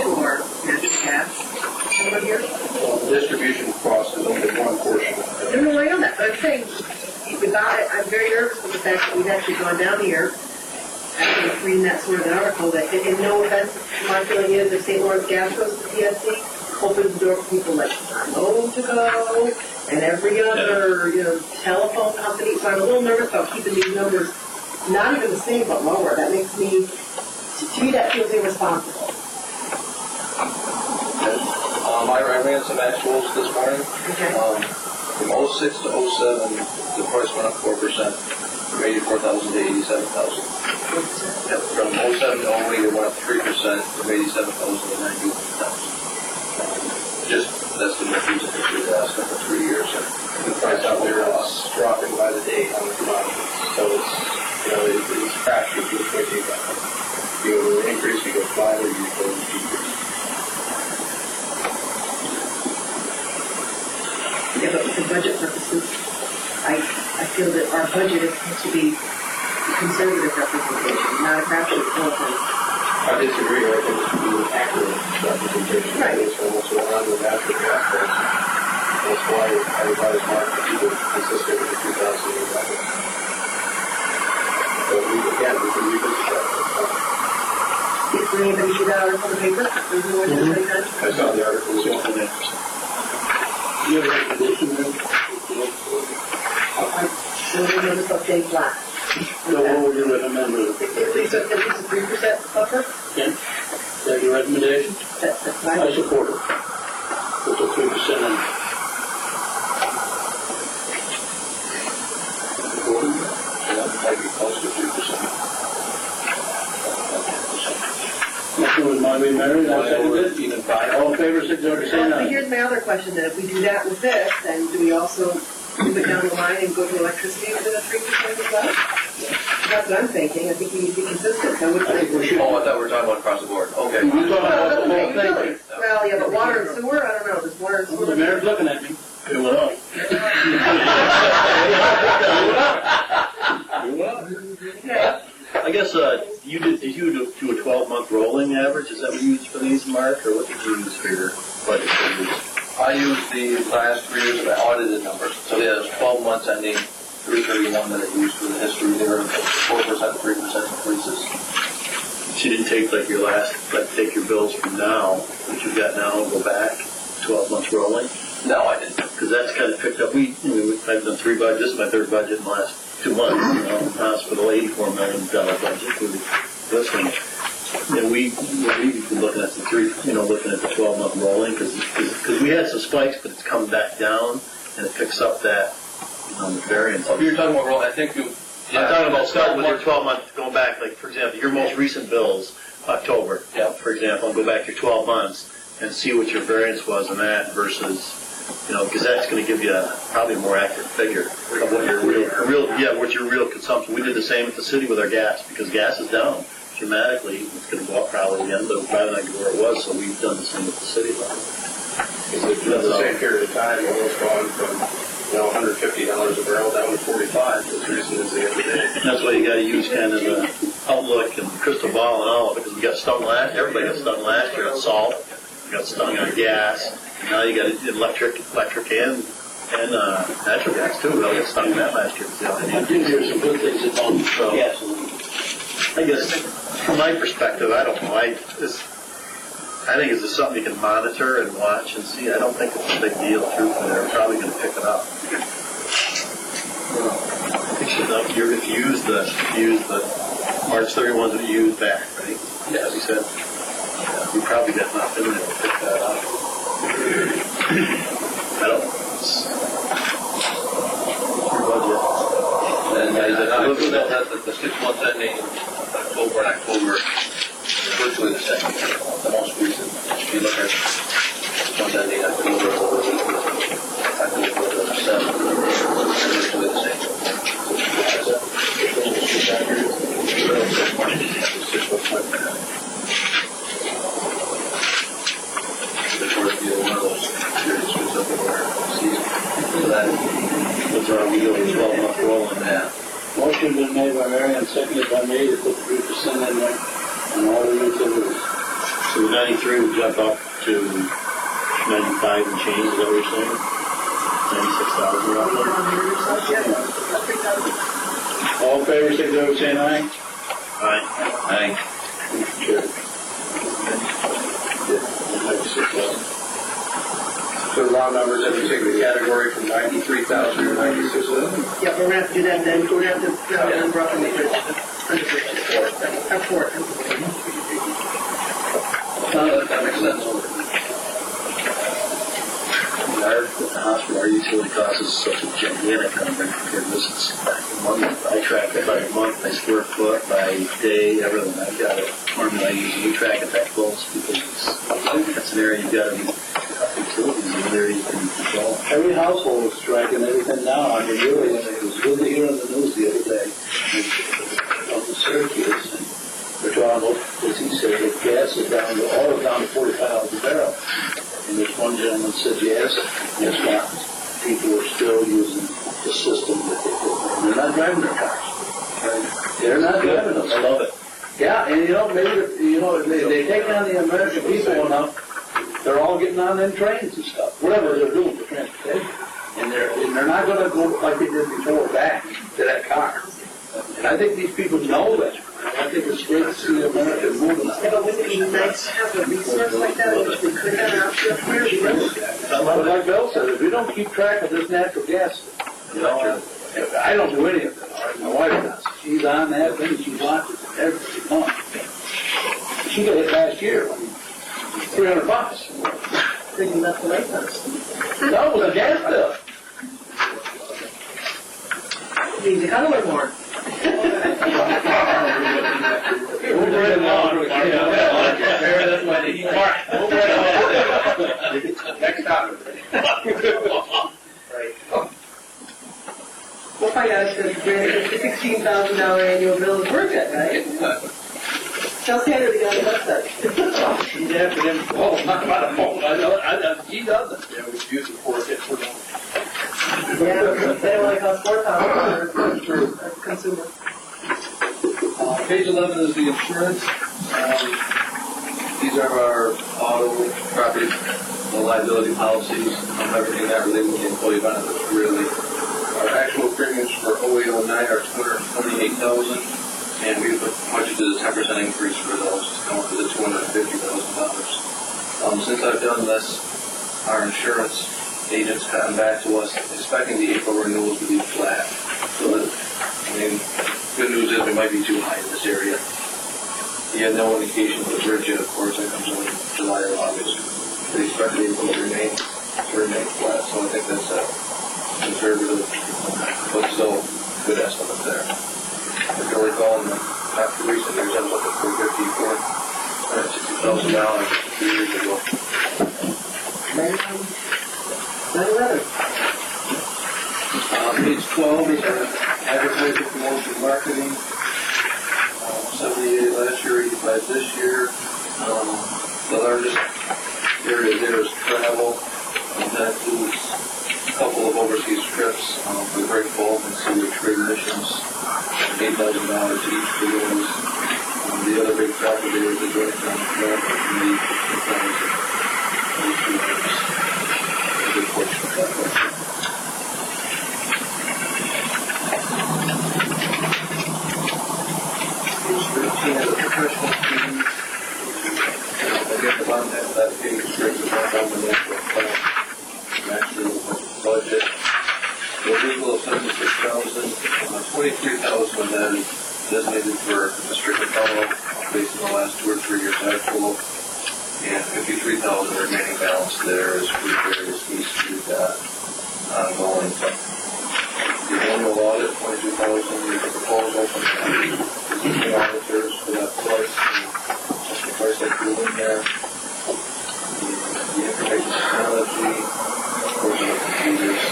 to our natural gas over here? Well, the distribution cost is only one portion of it. No, I know that, but I'm saying, without it, I'm very nervous with the fact that we've actually gone down here after reading that sort of an article that, and no offense, my feeling is if St. Lawrence Gas goes to PSC, opens the door for people like Home to Go and every other, telephone company. So I'm a little nervous about keeping these numbers not even the same but lower. That makes me, to me, that feels irresponsible. I ran some actuals this morning. Okay. From 06 to 07, the price went up 4%, from 84,000 to 87,000. From 07 to 08, it went up 3%, from 87,000 to 91,000. Just that's the difference in the last couple of 3 years. The price out there is dropping by the day on the commodities. So it's fractured which way you go. You increase, you go flat, or you go decrease. Yeah, but for budget purposes, I feel that our budget is supposed to be conservative representation, not a crapshoot full of things. I disagree. I think it should be an accurate representation. Right. Based on what's going on with natural gas prices. That's why everybody's market is consistent with the 2008 budget. So we can revisit that. Did anybody see that article in the paper? I saw the article. You have a recommendation then? So we're going to update black. So what would you recommend? Please, at least a 3% buffer? Ken, is that your recommendation? That's I my support it. Put the 3% in. Might be close to 3%. Motion was made by Mary, I seconded Even it. by All in favor, signify by saying Well, aye. here's my other question, then. If we do that with this, then do we also move it down the line and go to electricity within a 3% as well? That's what I'm thinking. I think we need to be consistent. So I think we should. Oh, I thought we were talking about across the board. Okay. We talking about the whole utility. thing. Well, yeah, but water and sewer, I don't know. Does water and sewer? The mayor's looking at me. It went up. Okay. I guess, did you do a 12-month rolling average? Is that what you used for these, Mark, or what did you use for your budget figures? I used the last 3 years of the audited numbers. So yeah, there's 12 months ending 3/31 that I used for the history. They were 4%, 3% increases. So you didn't take like your take your bills from now, what you've got now, and go back 12 months rolling? No, I didn't. Because that's kind of picked up. I've done 3 budgets. This is my 3rd budget in the last 2 months. Hospital $84 million budget for this one. We've been looking at looking at the 12-month rolling because we had some spikes, but it's come back down and it picks up that variance. If you're talking about roll, I think you. Yeah, I'm talking about starting with your 12-month, going back, like, for example, your most recent bills, October, for example, and go back your 12 months and see what your variance was in that versus, because that's going to give you probably a more accurate figure of what your real consumption. We did the same at the city with our gas, because gas is down dramatically. It's going to go up probably again, but probably not where it was, so we've done the same with the city level. Because in the same period of time, oil's gone from $150 a barrel down to 45. As recent as the other day. That's why you got to use kind of the outlook and crystal ball and all, because we got stung everybody got stung last year on salt, we got stung on gas, and now you got electric and natural gas too. We all got stung in that last year. I think there's some good things about the show. Yes. I guess from my perspective, I don't know. I think it's just something you can monitor and watch and see. I don't think it's a big deal, truthfully. They're probably going to pick it up. If you use the March 31 that you used back, right? Yeah, as you said. Yeah, we probably got enough in there to pick that up. I don't know. And the 6 months ending October and October, virtually the same. The most recent. If you look at 6 months ending October, October 7, virtually the same. we go with 12-month rolling that. Motion been made by Mary and seconded by me to put 3% in there on all the utilities. So 93 would jump up to 95 and change, is that what you're saying? 96,000 roughly? All in favor, say so, saying aye. Aye. Aye. Sure. So round numbers, if you take the category from 93,000 to 96,000. Yeah, we're gonna have to do that then, we're gonna have to put that number up in the bridge. That makes sense. At the hospital, our utility cost is such a gigantic number compared to this. I track it by month, by square foot, by day, everything. I've got a formula I use. We track it that close because it's an area you've got to be utilities in there you can control. Every household is tracking everything now. I mean, really, it was good to hear on the news the other day. Up in Syracuse, and they're talking about, as he said, that gas is down to, oil down to 45 a barrel. And this one gentleman said, yes, guess what? People are still using the system that they did. They're not driving their cars. They're not driving them. I love it. Yeah, and maybe, they take on the American people enough, they're all getting on them trains and stuff, whatever they're doing for transportation. And they're not gonna go like they did before back to that car. And I think these people know that. I think it's great to see America moving on. Yeah, but wouldn't it be nice to have a resource like that, which we could have an option up here? But like Bill said, if we don't keep track of this natural gas, I don't do any of it. My wife does. She's on that thing, she watches it every month. She got it last year, $300. Thinking about the late times. That was a gas bill. Need to cut a little more. Move right along. That's why they eat Mark. Move right along. Next topic. We'll find out if the $16,000 annual bill is worth it, right? Tell Sandra to go on the website. She's after them. Oh, not by the phone. She doesn't. Yeah, we use it for it. Yeah, they don't want to cost $4,000 per consumer. Page 11 is the insurance. These are our auto, property, the liability policies, everything that related to the employee benefits, really. Our actual premiums for 0809 are $228,000, and we budgeted a 10% increase for those, going to the $250,000. Since I've done this, our insurance agents gotten back to us expecting the April renewals to be flat. So that, good news is we might be too high in this area. He had no indication of the bridge yet, of course, that comes in July or August. They expected April to remain flat, so I think that's a conservative, but still good estimate there. If you recall, in the after recent years, I was looking for $460,000 a few years ago. 9/11. Page 12 is our advertising, promotion, marketing. 78 last year, 85 this year. The largest area there is travel. That includes a couple of overseas trips for the Great Falls and Sea Trade Missions. $8,000 each for those. The other big factor there is the Joint Economic Development Committee. A good portion of that. Looking at the professional fees, again, the bottom half of that page breaks it down on the national plan, actual budget. The legal of $76,000, 23,000 of that is designated for restricted follow based on the last 2 or 3 years actual, and 53,000 remaining balance there is for various fees we've got ongoing. The annual audit, $22,000, the proposal from the auditors for that price, and the price that grew in there. The information technology, of course, the computers,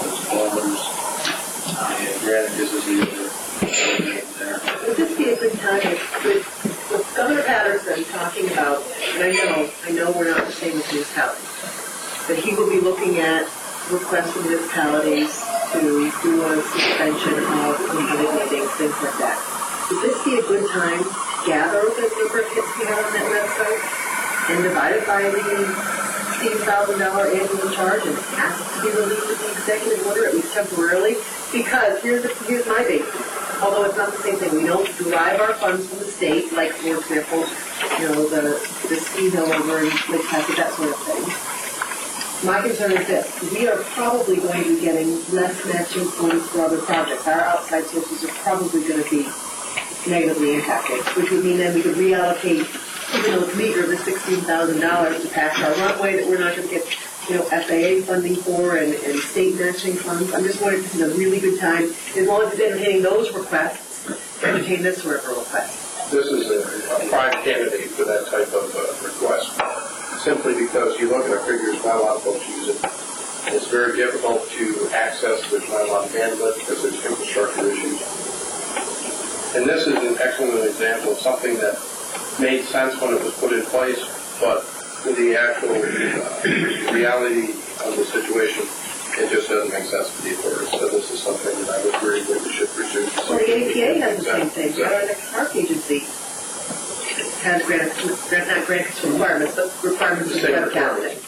those plumbers, and granted, this is the other there. Would this be a good time with Governor Patterson talking about, and I know we're not the same as municipalities, but he will be looking at requests from municipalities to do a suspension of company meetings, things like that. Would this be a good time to gather the number of hits we have on that website and divide it by the $16,000 annual charge and ask to be released with the executive order, at least temporarily? Because here's my basis. Although it's not the same thing, we don't derive our funds from the state, like, for example, the ski hill over in Lake Placid, that sort of thing. My concern is this: we are probably going to be getting less matching funds for other projects. Our outside sources are probably going to be negatively impacted, which would mean then we could reallocate, even though it's meager, the $16,000 to patch our runway that we're not going to get, FAA funding for and state matching funds. I'm just wondering if this is a really good time, as long as it's entertaining those requests, to entertain this sort of a request. This is a prime candidate for that type of request, simply because you look at our figures, not a lot of folks use it. It's very difficult to access, there's not a lot of bandwidth because there's infrastructure issues. And this is an excellent example of something that made sense when it was put in place, but with the actual reality of the situation, it just doesn't make sense for the authorities. So this is something that I would agree that we should pursue. Well, the APA has the same thing. Our next park agency has not grants requirements, but requirements of webcasting.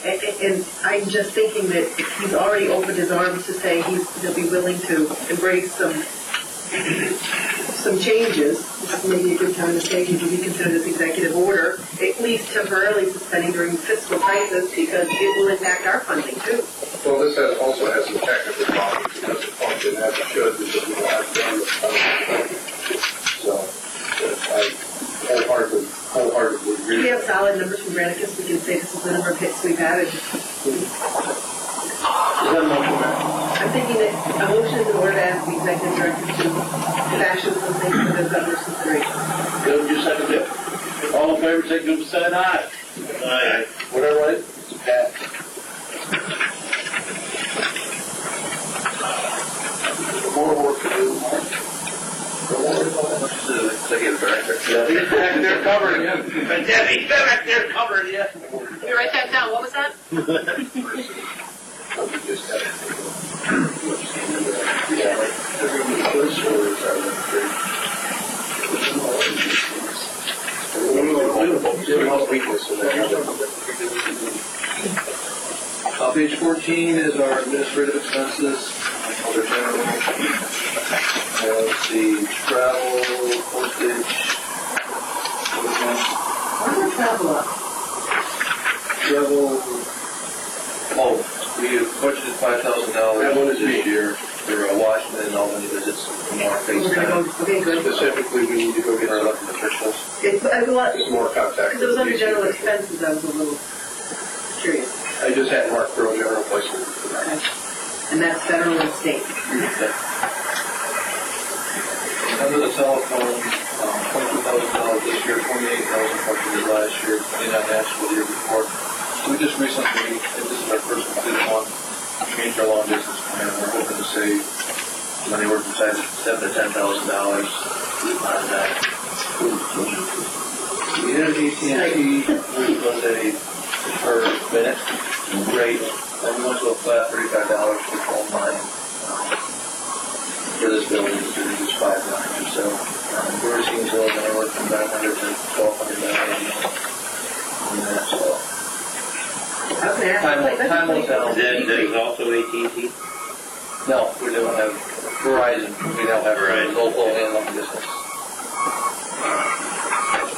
And I'm just thinking that if he's already opened his arms to say he'll be willing to embrace some changes, this is maybe a good time to say he will reconsider this executive order, at least temporarily suspending during fiscal crisis, because it will impact our funding too. Well, this also has some technical problems because it functions as it should because we don't have done this kind of So, I wholeheartedly agree. We have solid numbers from Granicus. We can say this is the number of hits we've had. I'm thinking that a motion is in order to ask the executive director to action something for the governor's consideration. Good, you second it. All in favor, say good, say aye. Aye. Whatever, right? It's passed. More work to do, Mark. Executive director. Debbie's back there covering you. Debbie's back there covering you. Can you write that down? What was that? We just got to take Page 14 is our administrative expenses. Other general. Let's see, travel, postage. Why not travel up? Travel. Oh, we budgeted $5,000 this year for Washington and Albany visits from our face We're going time. to go, okay, good. Specifically, we need to go get Our our elected officials. It's a lot, There's more contact. because it was under general expenses, I was a little curious. I just had Mark throw a general placement for that. Okay. And that's federal and state. Under the telephone, $22,000 this year, $28,000 last year, $29,000 the year before. We just recently, and this is our first completed one, changed our long distance plan. We're hoping to save anywhere from $7,000 to $10,000 on that. We had an AT&T, which was a per minute rate, and we went to a flat $35 for phone line. For this building, it's just $5 or so. We're seeing bills anywhere from $900 to $1,200 on that, so. Time will tell. There's also AT&T? No, we don't have Verizon. We don't have Verizon. local and long distance.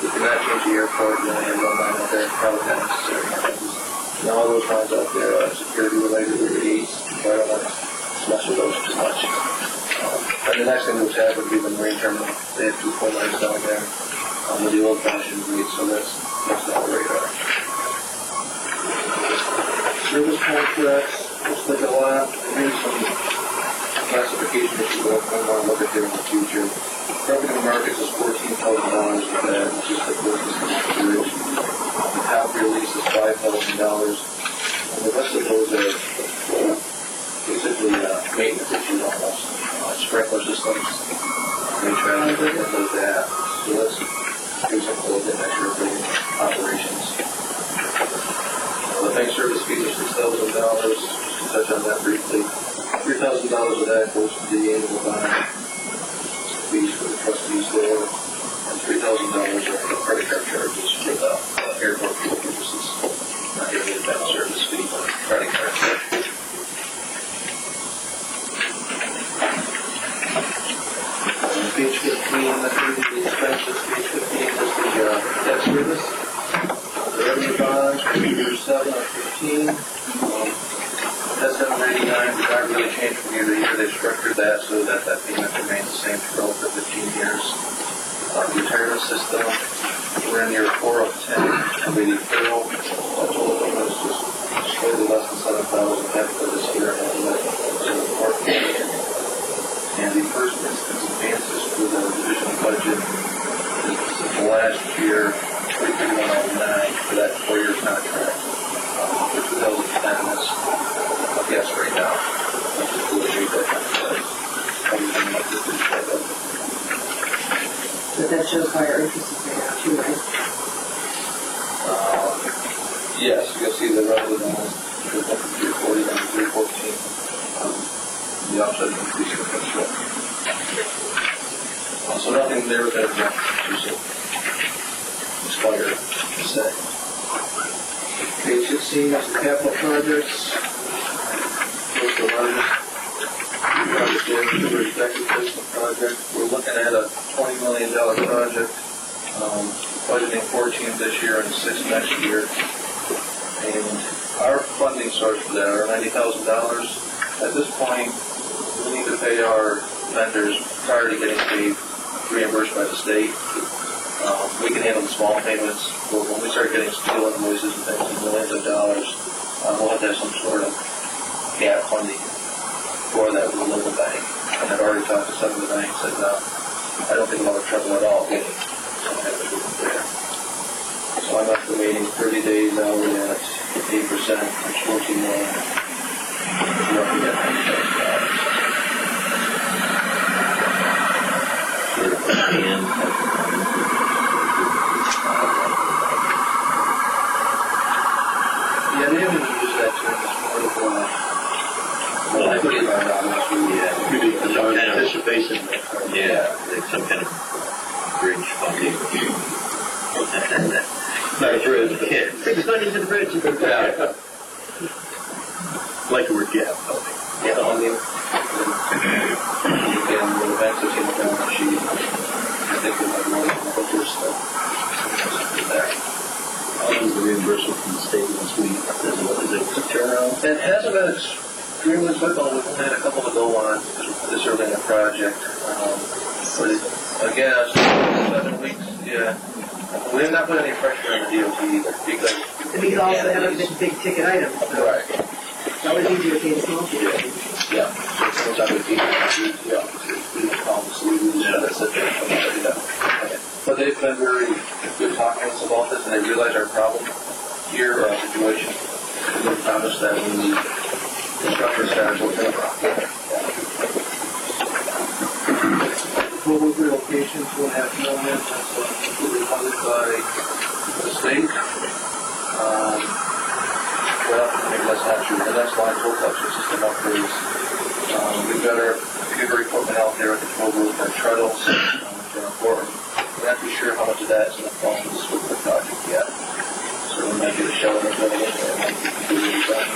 We cannot change the airport, and have one line out there, probably not necessary. And all those lines out there are security related to the East, so I don't want to mess with those too much. And the next thing we'll have would be the marine terminal. They have 2 phone lines down there with the old-fashioned read, so that's not the radar. Service contracts, looks like a lot. Here's some classification issues that I want to look at there in the future. Revenue markets is $14,000 for that, it's just the business materials. The top release is $5,000, and the rest of those are basically maintenance issues almost. Sprinkler systems, HVAC, things like that. So let's do something a little bit extra for the operations. The bank service fees are $6,000, just to touch on that briefly. $3,000 to the annual bond fees for the trustees there, and $3,000 are the credit card charges for the airport fuel purchases. Not giving it that service fee, but credit card. Page 15, the expenses, page 15 is the debt service. The revenue bonds, year 7 or 15. That's $799, does not really change from year to year. They structured that so that that payment remains the same throughout the 15 years. Retirement system, we're in year 4 of 10, completed payroll. That total was just slightly less than 7,000 for this year. And the first instance advances for the division budget is last year, 33109 for that 4-year contract. For 2010, that's a guess right now. I'll just illustrate that kind of But that shows higher interest is paid out too, right? Yes, you can see the revenue balance, 340 and 314. The offset increase for construction. So nothing there that expired to say. Page 16 is the capital projects. What's the largest project there? The Bridge Replacement project. We're looking at a $20 million project, budgeting 14 this year and 6 next year. And our funding source for that are $90,000. At this point, we need to pay our vendors prior to getting paid, reimbursed by the state. We can handle the small payments, but when we start getting steel invoices and things in millions of dollars, we'll have to have some sort of gap funding for that with the local bank. And I've already talked to some of the banks and I don't think we'll have trouble at all getting some kind of agreement there. So I'm estimating 30 days out at 8%, which 14 million. Roughly at $90,000. Yeah, they haven't used that term before. Well, I think it's some anticipation. Yeah, like some kind of bridge funding. Not a bridge, but yeah. Bridge money to the bridge. Yeah. Like a word gap funding. Yeah, I mean, you can eventually see the balance sheet. I think we have more than the stuff there. The reimbursement from the state once we, is it turnaround? It hasn't been extremely quick, although we've only had a couple to go on this early in the project. But again, 7 weeks, yeah. We have not put any pressure on the DOT either, because... And these also haven't been big ticket items. Right. It's always easier to pay the small ticket items. Yeah. So it's under the But they've been very good talking to us about this, and they realize our problem here, our situation. And they promised that when the construction starts, we'll take it. Global relocation, $2.5 million, that's completely funded by the state. Well, maybe that's not true. The next line, full collection system upgrades. We've got our computer equipment out there at the control room for treadles, which are important. We're not too sure how much of that is in the funds with the project yet. So we might get a shelter building and might be completely done.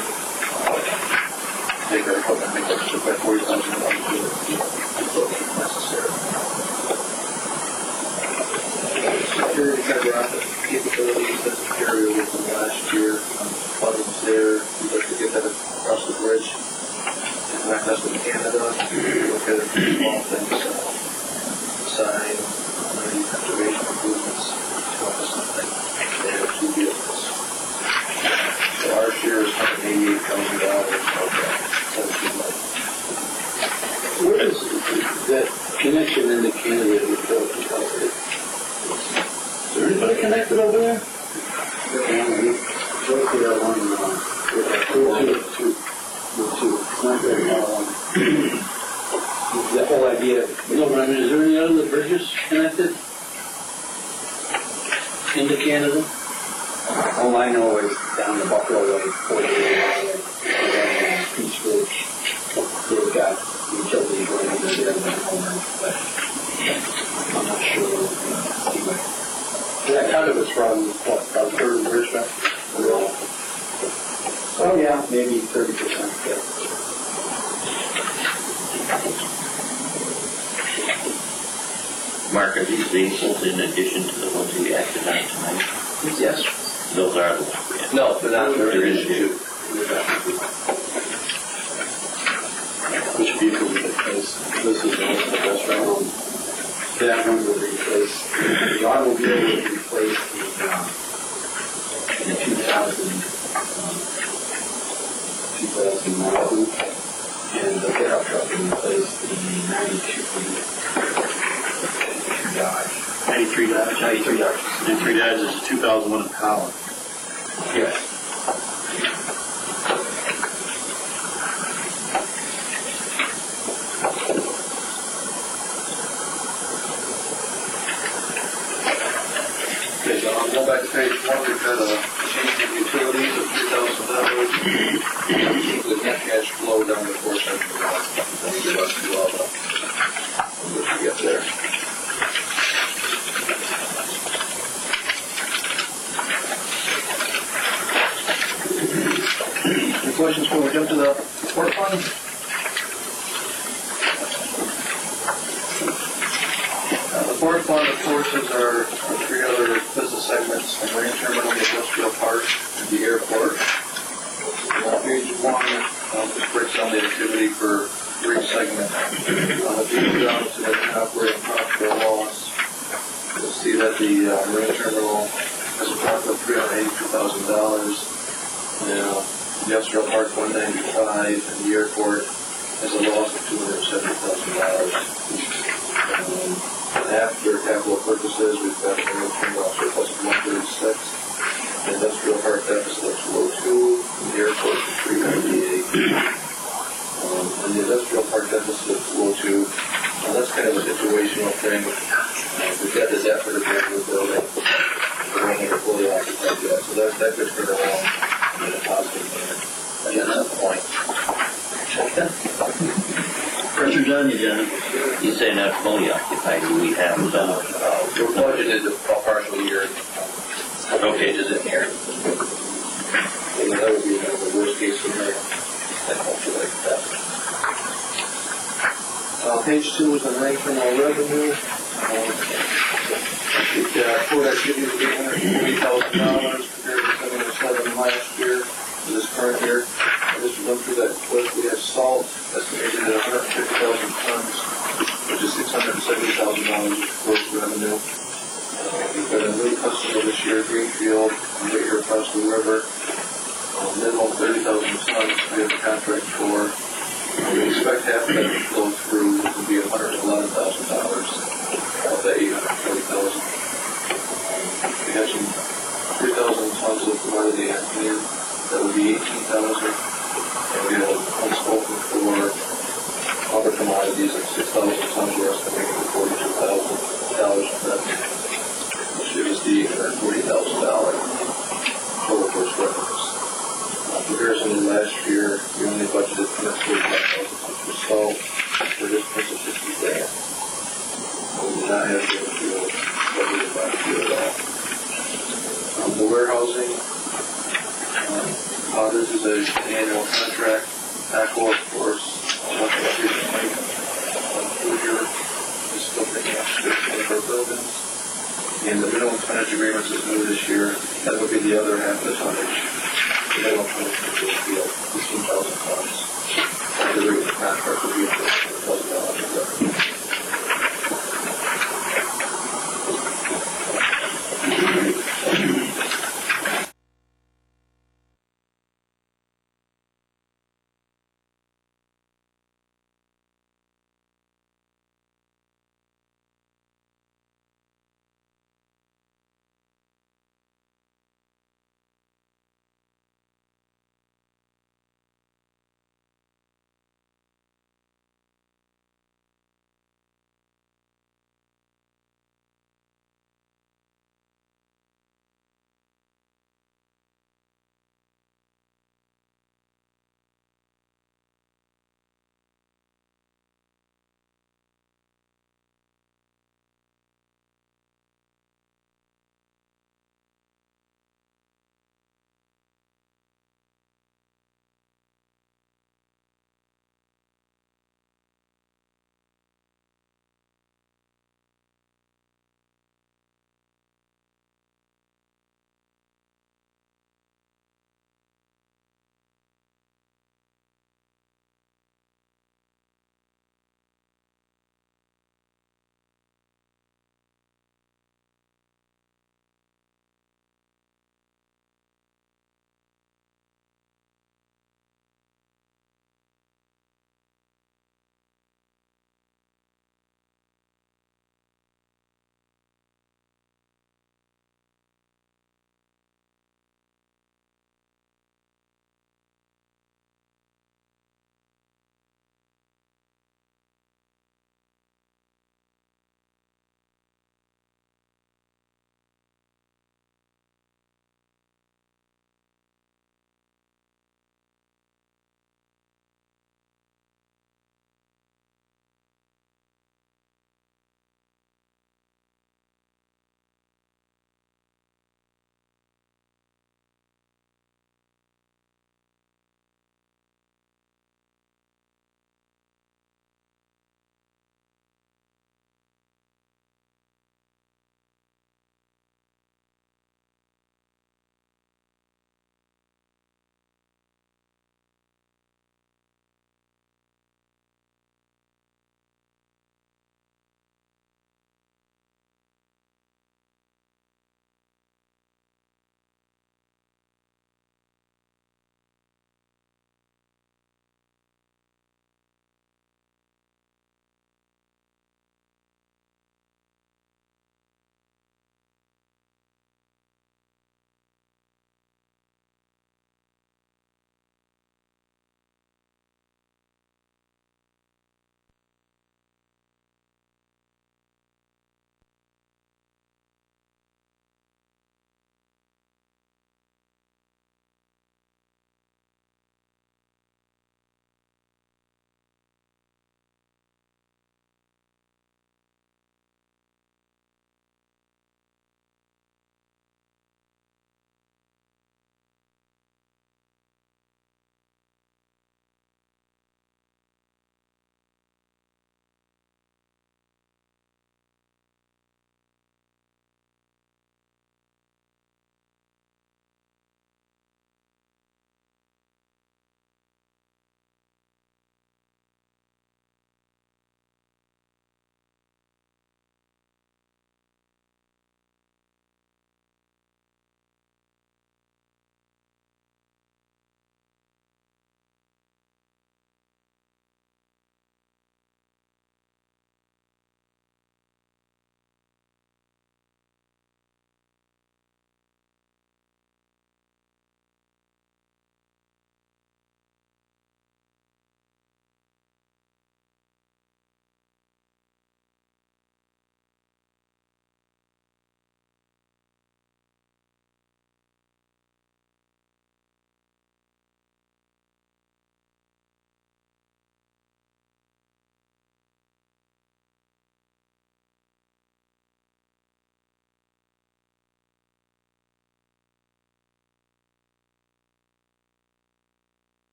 Take our equipment, make up to about $40,000 necessary. Security fiber optic capabilities that's a carrier within last year. Funding's there. We'd like to get that across the bridge. Connect us with Canada. Look at small things. Sign. Conservation improvements. Something there to vehicles. So our share is $188,000. Where is that connection into Canada with the Is there anybody connected over there? The whole idea. No, but I mean, is there any other bridges connected into Canada? All I know is down the Buffalo Way, 48 Peach Ridge. They've got utility but I'm not sure. That kind of is from, what, about 3rd and Richmond? Oh, yeah, maybe 30%, yeah. Mark, are these vehicles in addition to the ones we acted on tonight? Yes. Those are the ones we acted on? No, they're not. There is two. Which vehicle would replace? This is the best round. That one would replace, the automobile would replace the 2000 model, and the pickup truck would replace the 92 Dodge. 93 Dodge. 93 Dodge. 93 Dodge is a 2001 Impala. Yes. Okay, so I'll go back to page 1. We've got a change in utilities of $3,000. The net cash flow down to 4 cents per gallon. That's the best you all know. What you get there. Any questions before we jump to the report fund? The fourth fund, of course, is our 3 other business segments: the marine terminal, the industrial park, and the airport. Page 1 just breaks down the activity for each segment. If you go down to the operating profit or loss, you'll see that the marine terminal has a profit of $382,000. The industrial park $195,000, and the airport has a loss of $270,000. After capital purchases, we've got the marine terminal surplus of $136,000, the industrial park deficit of $202,000, and the airport of $398,000. And the industrial park deficit of $202,000, that's kind of a situational thing. We've got this effort at the end of the building. We're only fully occupied yet, so that could turn around in a positive manner. Again, that's the point. Pressure's on you, John. You say not fully occupied, do we have, We're budgeted a partial year. okay, is it here? And that would be kind of the worst case scenario. And hopefully like that. Page 2 is the marine terminal revenue. The port activity is $840,000 compared to $707,000 last year for this current year. And just to run through that quick, we have salt estimated at 150,000 tons, which is $670,000 of gross revenue. We've got a new customer this year, Greenfield, right here across the river. Minimum 30,000 tons we have a contract for. We expect half of that to flow through, which will be $111,000 of the $840,000. We have some 3,000 tons of commodity antimony. That would be $18,000. And we have unspoken for other commodities at 6,000 tons. We're estimating $42,000 of that, which is the $140,000 total gross revenues. Comparison to last year, we only budgeted for 45,000 tons for salt. We're just missing $60,000. We did not have to budgeted last year at all. The warehousing, this is an annual contract. ACO, of course, recently, Hoosier is still picking up space in our buildings. And the minimum tonnage agreements is new this year. That would be the other half of the tonnage. The minimum tonnage would be 15,000 tons. And the rate of contract would be $1,000.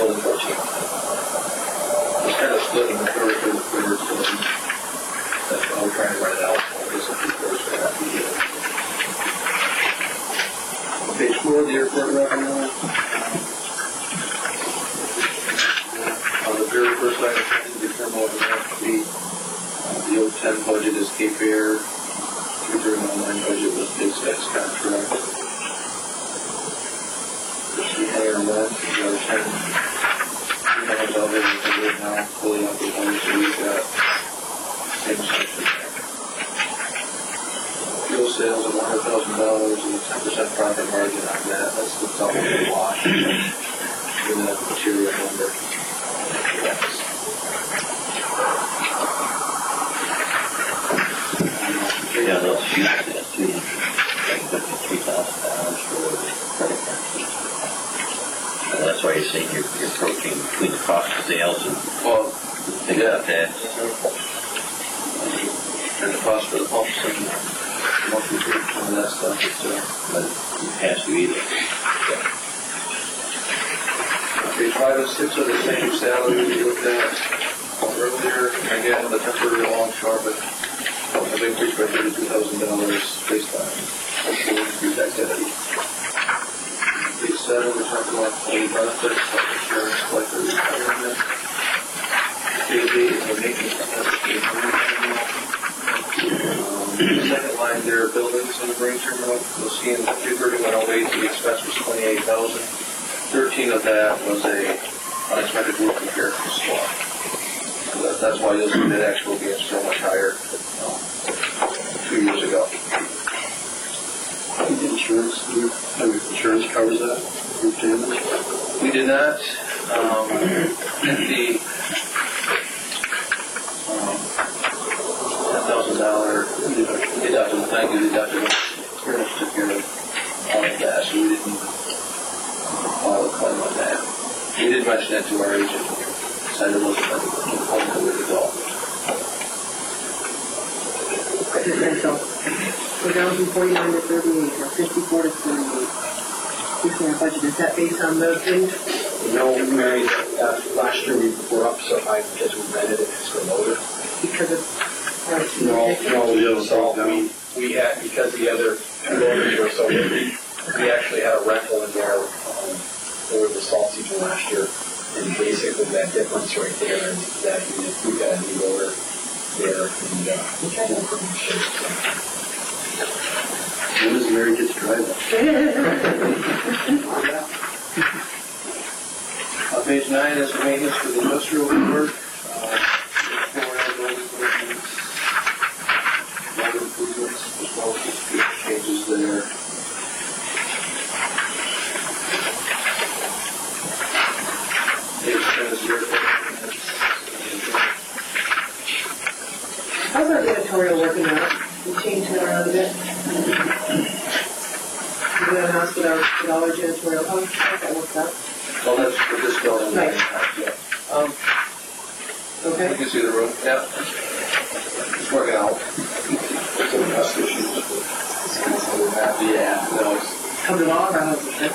building 14. It's kind of splitting the third through the third, so that's why we're trying to write it out. This will be first for that year. Page 4, the airport revenue. On the very first item, the terminal fee. The 010 budget is Cape Air. 3019 budget was big specs contract. The higher than that, the other 10. $300 right now, fully occupied, so we've got same section. Fuel sales of $100,000 and a 10% profit margin on that. That's the top of the wash. In that material number. Yeah, those shoes, that's $3,000 for credit cards. And that's why you're saying you're approaching between the cost of sales and, Well, think about that. and the cost for the pumps and monthly fee, some of that stuff, But it has to either. Page 5 and 6 are the same salary we looked at earlier. Again, the temporary longshore, but has increased by $32,000 based on increased activity. Page 7, we're talking about employee benefits, health insurance, collective retirement. Page 8 is the maintenance the second line there, buildings in the grain terminal. You'll see in 33108, the expense was $28,000. 13 of that was a unexpected roof repair from storm. So that's why you'll see that actual being so much higher 2 years ago. Insurance covers that, roof damage? We did not. The $10,000 deductible, thank you, deductible, pretty much took care of all of that, so we didn't file a claim on that. We did mention that to our agent, decided it wasn't a component with the dog. So, we're down from 49 to 38, or 54 to 38. Our budget, is that based on those things? No, Mary, last year we were up so high because we rented it as a loader. Because of our... No, so we had, because the other loaders were so heavy, we actually had a rental in there over the salt season last year. And basically that difference right there is that we got a new loader there and we're pretty sure. When does Mary get to drive that? Page 9 is the maintenance for the industrial work. Improvements, as well as changes there. Page 10 is your How's our editorial working out? We changed it around a bit. We got a house with our janitorial. How's that worked out? well, that's for this building. Right. Yeah. You Okay. can see the room. Yeah. It's working out. Some dust issues. Yeah. No, it's Come to all of our houses, huh?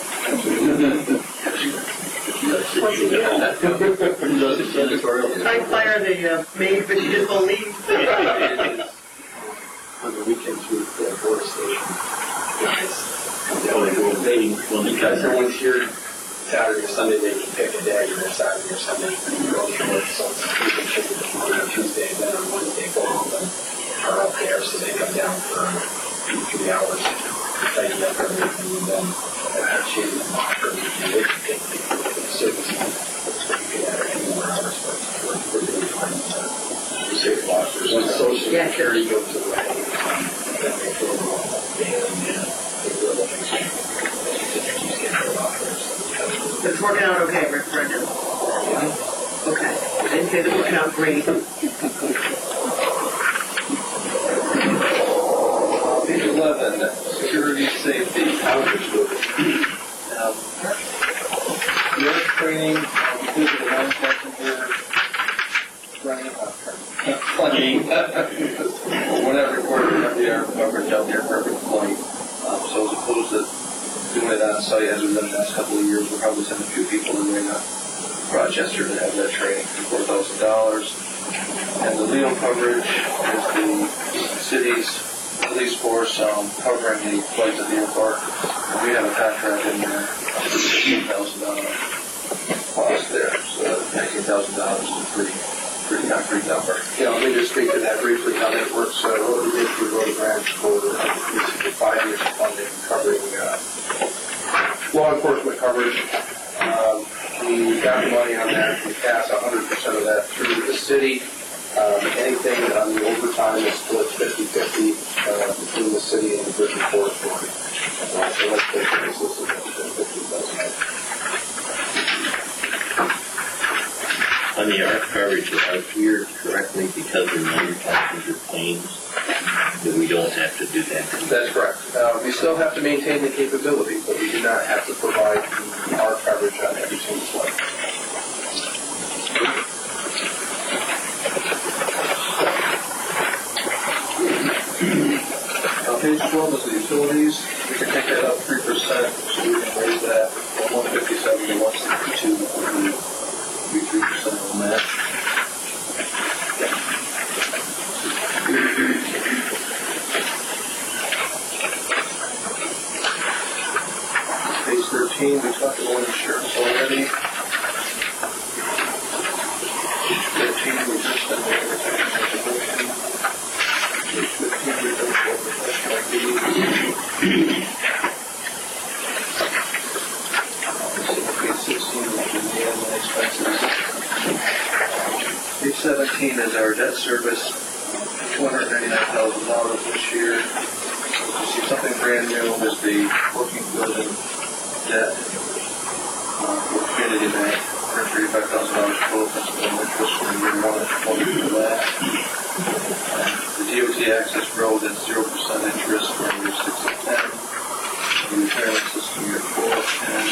Try and fire the maid, but she just won't leave. On the weekends, we go to the board station. Because everyone's here Saturday or Sunday, they can pick a day, or Saturday or Sunday, and go to work, so we can ship it on Tuesday, and then on Wednesday, go home and are up there, so they come down for 2-3 hours, tighten up everything, and then shave and mock, or they can take the service. You can have it anywhere else, but we're doing fine. Save lockers. When social security goes away, then they throw them all down, and they throw them in. It's working out okay, Rick, right now. Okay. I didn't say it's working out great. Page 11, security, safety. Your training, physical line passenger, running, we're not recording up there, coverage out there for every flight. So as opposed to doing it on site as we've done the last couple of years, we're probably sending a few people in there now. Rochester to have that training for $4,000. And the Leo coverage is the city's police force covering the flights at the airport. And we have a contract in there, $15,000 cost there. So $19,000 is a pretty concrete number. Yeah, let me just speak to that briefly, how that works. What we did through Road Branch for basically 5 years of funding covering law enforcement coverage. We got the money on that. We passed 100% of that through the city. Anything on the overtime is split 50-50 between the city and the Bridge and Forest Board. So let's take this is $50,000. On the ARC coverage, if I hear correctly, because they're non-passenger planes, that we don't have to do that. That's correct. We still have to maintain the capability, but we do not have to provide our coverage on every single flight. Page 12 is the utilities. We can take that up 3%, so we can raise that from 157 to 162. That would be 3% on that. Page 13, we talked about insurance already. Page 14, we just done the advertising. Page 15, we done professional fees. Page 16, which is the admin expenses. Page 17 is our debt service, $299,000 this year. You see something brand new is the working building debt for Community Bank, $135,000 total principal and interest for year 1 and 20 for that. The DOT access road at 0% interest for year 6 and 10. The retirement system year 4 and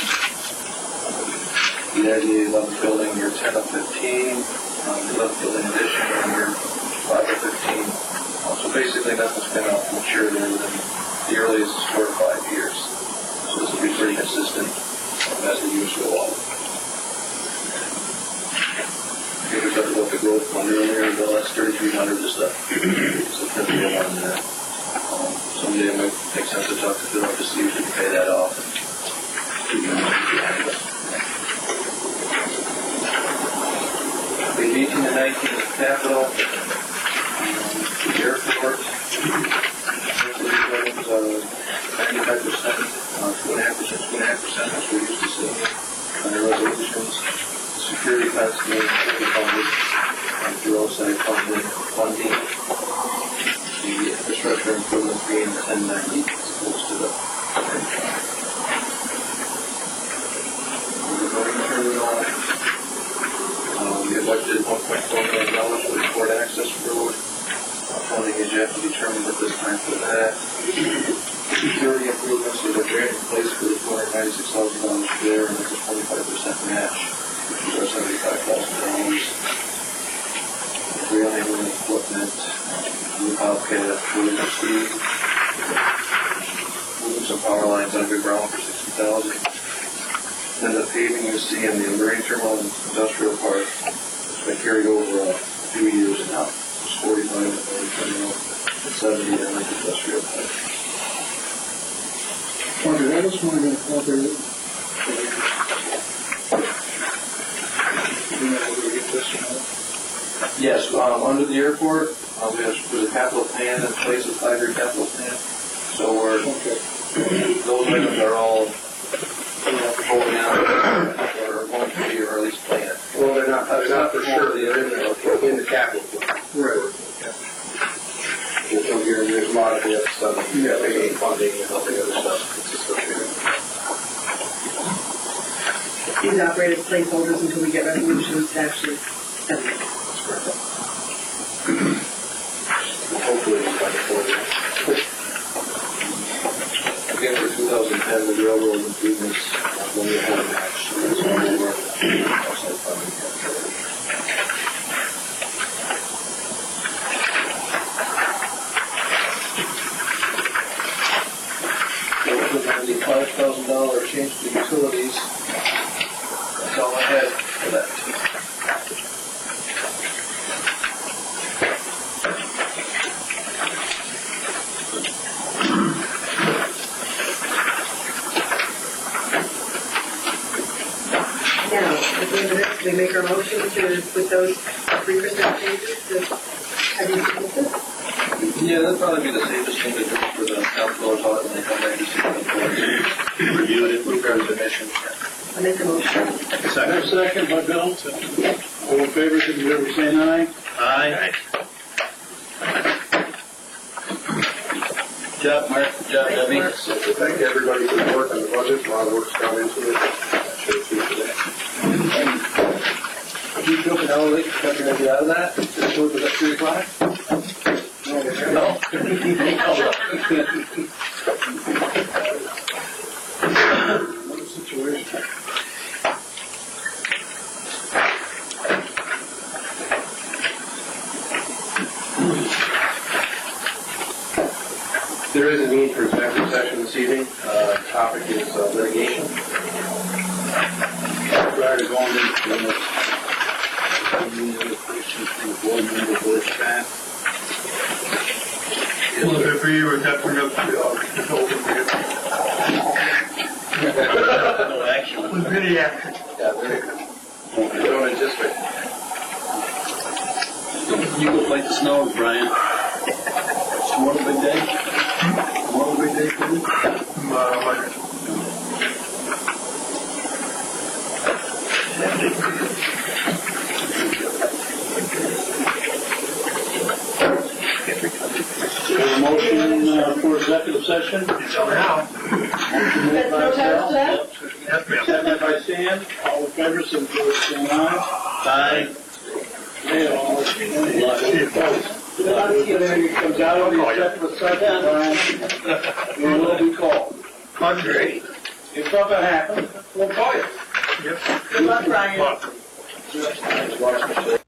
the IDA 11 building year 10 of 15. The 11 building addition in year 5 of 15. So basically nothing's going to mature there within the earliest is 4 to 5 years. So this will be pretty consistent as the years go on. Okay, we talked about the growth fund earlier. The last 3,300 is the certificate on that. Someday it might make sense to talk to Phil to see if we can pay that off. The 18 to 19 is capital. The airport. 95%, 2.5%, as we used to say under resolutions. Security fence being funded through outside funding. The infrastructure improvement being 1090 as opposed to the voting terminal. We have budgeted $1.4 million for the port access road. Funding is yet to be determined at this time for that. Security improvements, there's a grant in place for the $296,000 there, and it's a 25% match, which is our $75,000. Railing equipment, the Bobcat, moving some power lines underground for $60,000. Then the paving you see in the marine terminal and industrial park has been carried over a few years now. It's 45 in the marine terminal and 70 in the industrial park. Roger, that was one of the other. Yes, under the airport, we have a capital plan in place, a 5-year capital plan. So those items are all going out or going to be, or at least planned. Well, they're not for sure. They're in the capital plan. Right. So there's a lot of the other stuff, FAA funding and all the other stuff that's associated. These operate as placeholders until we get resolutions to actually spend it. Hopefully, it's by the 40. Again, for 2010, the railroad improvements, when we had a match, so that's one over outside funding. The $5,000 change to utilities. That's all I had. at the end of this, we make our motion to, with those 3% changes, to have you submit this? Yeah, that'd probably be the safest thing to do for the councilors on it when they come back to see the Review it, move our submission. I make a motion. Second by Bill. All in favor, signify by saying aye. Aye. Good job, Mark. Good job, Debbie. Thank everybody for the work on the budget, a lot of work's gone into it. I should have seen today. You took an hour late, got your idea out of that? Just work was at 3 o'clock? No. What a situation. There is a need for executive session this evening. Topic is litigation. Prior to going into the any other questions from the board members or staff? Well, if ever you were definitely up to no action. It was really action. Yeah, very good. Don't anticipate. You go fight the snow, Brian. Tomorrow big day? Tomorrow big day for you? We have a motion for executive session. So now. Motion made by Sal. Seconded by Stan. All in favor, signify by saying aye. Aye. They all. Good luck to you. If it comes out of the executive session, Brian, you will be called. Andre. If something happens, we'll call you. Yep. Good luck, Brian. Come on.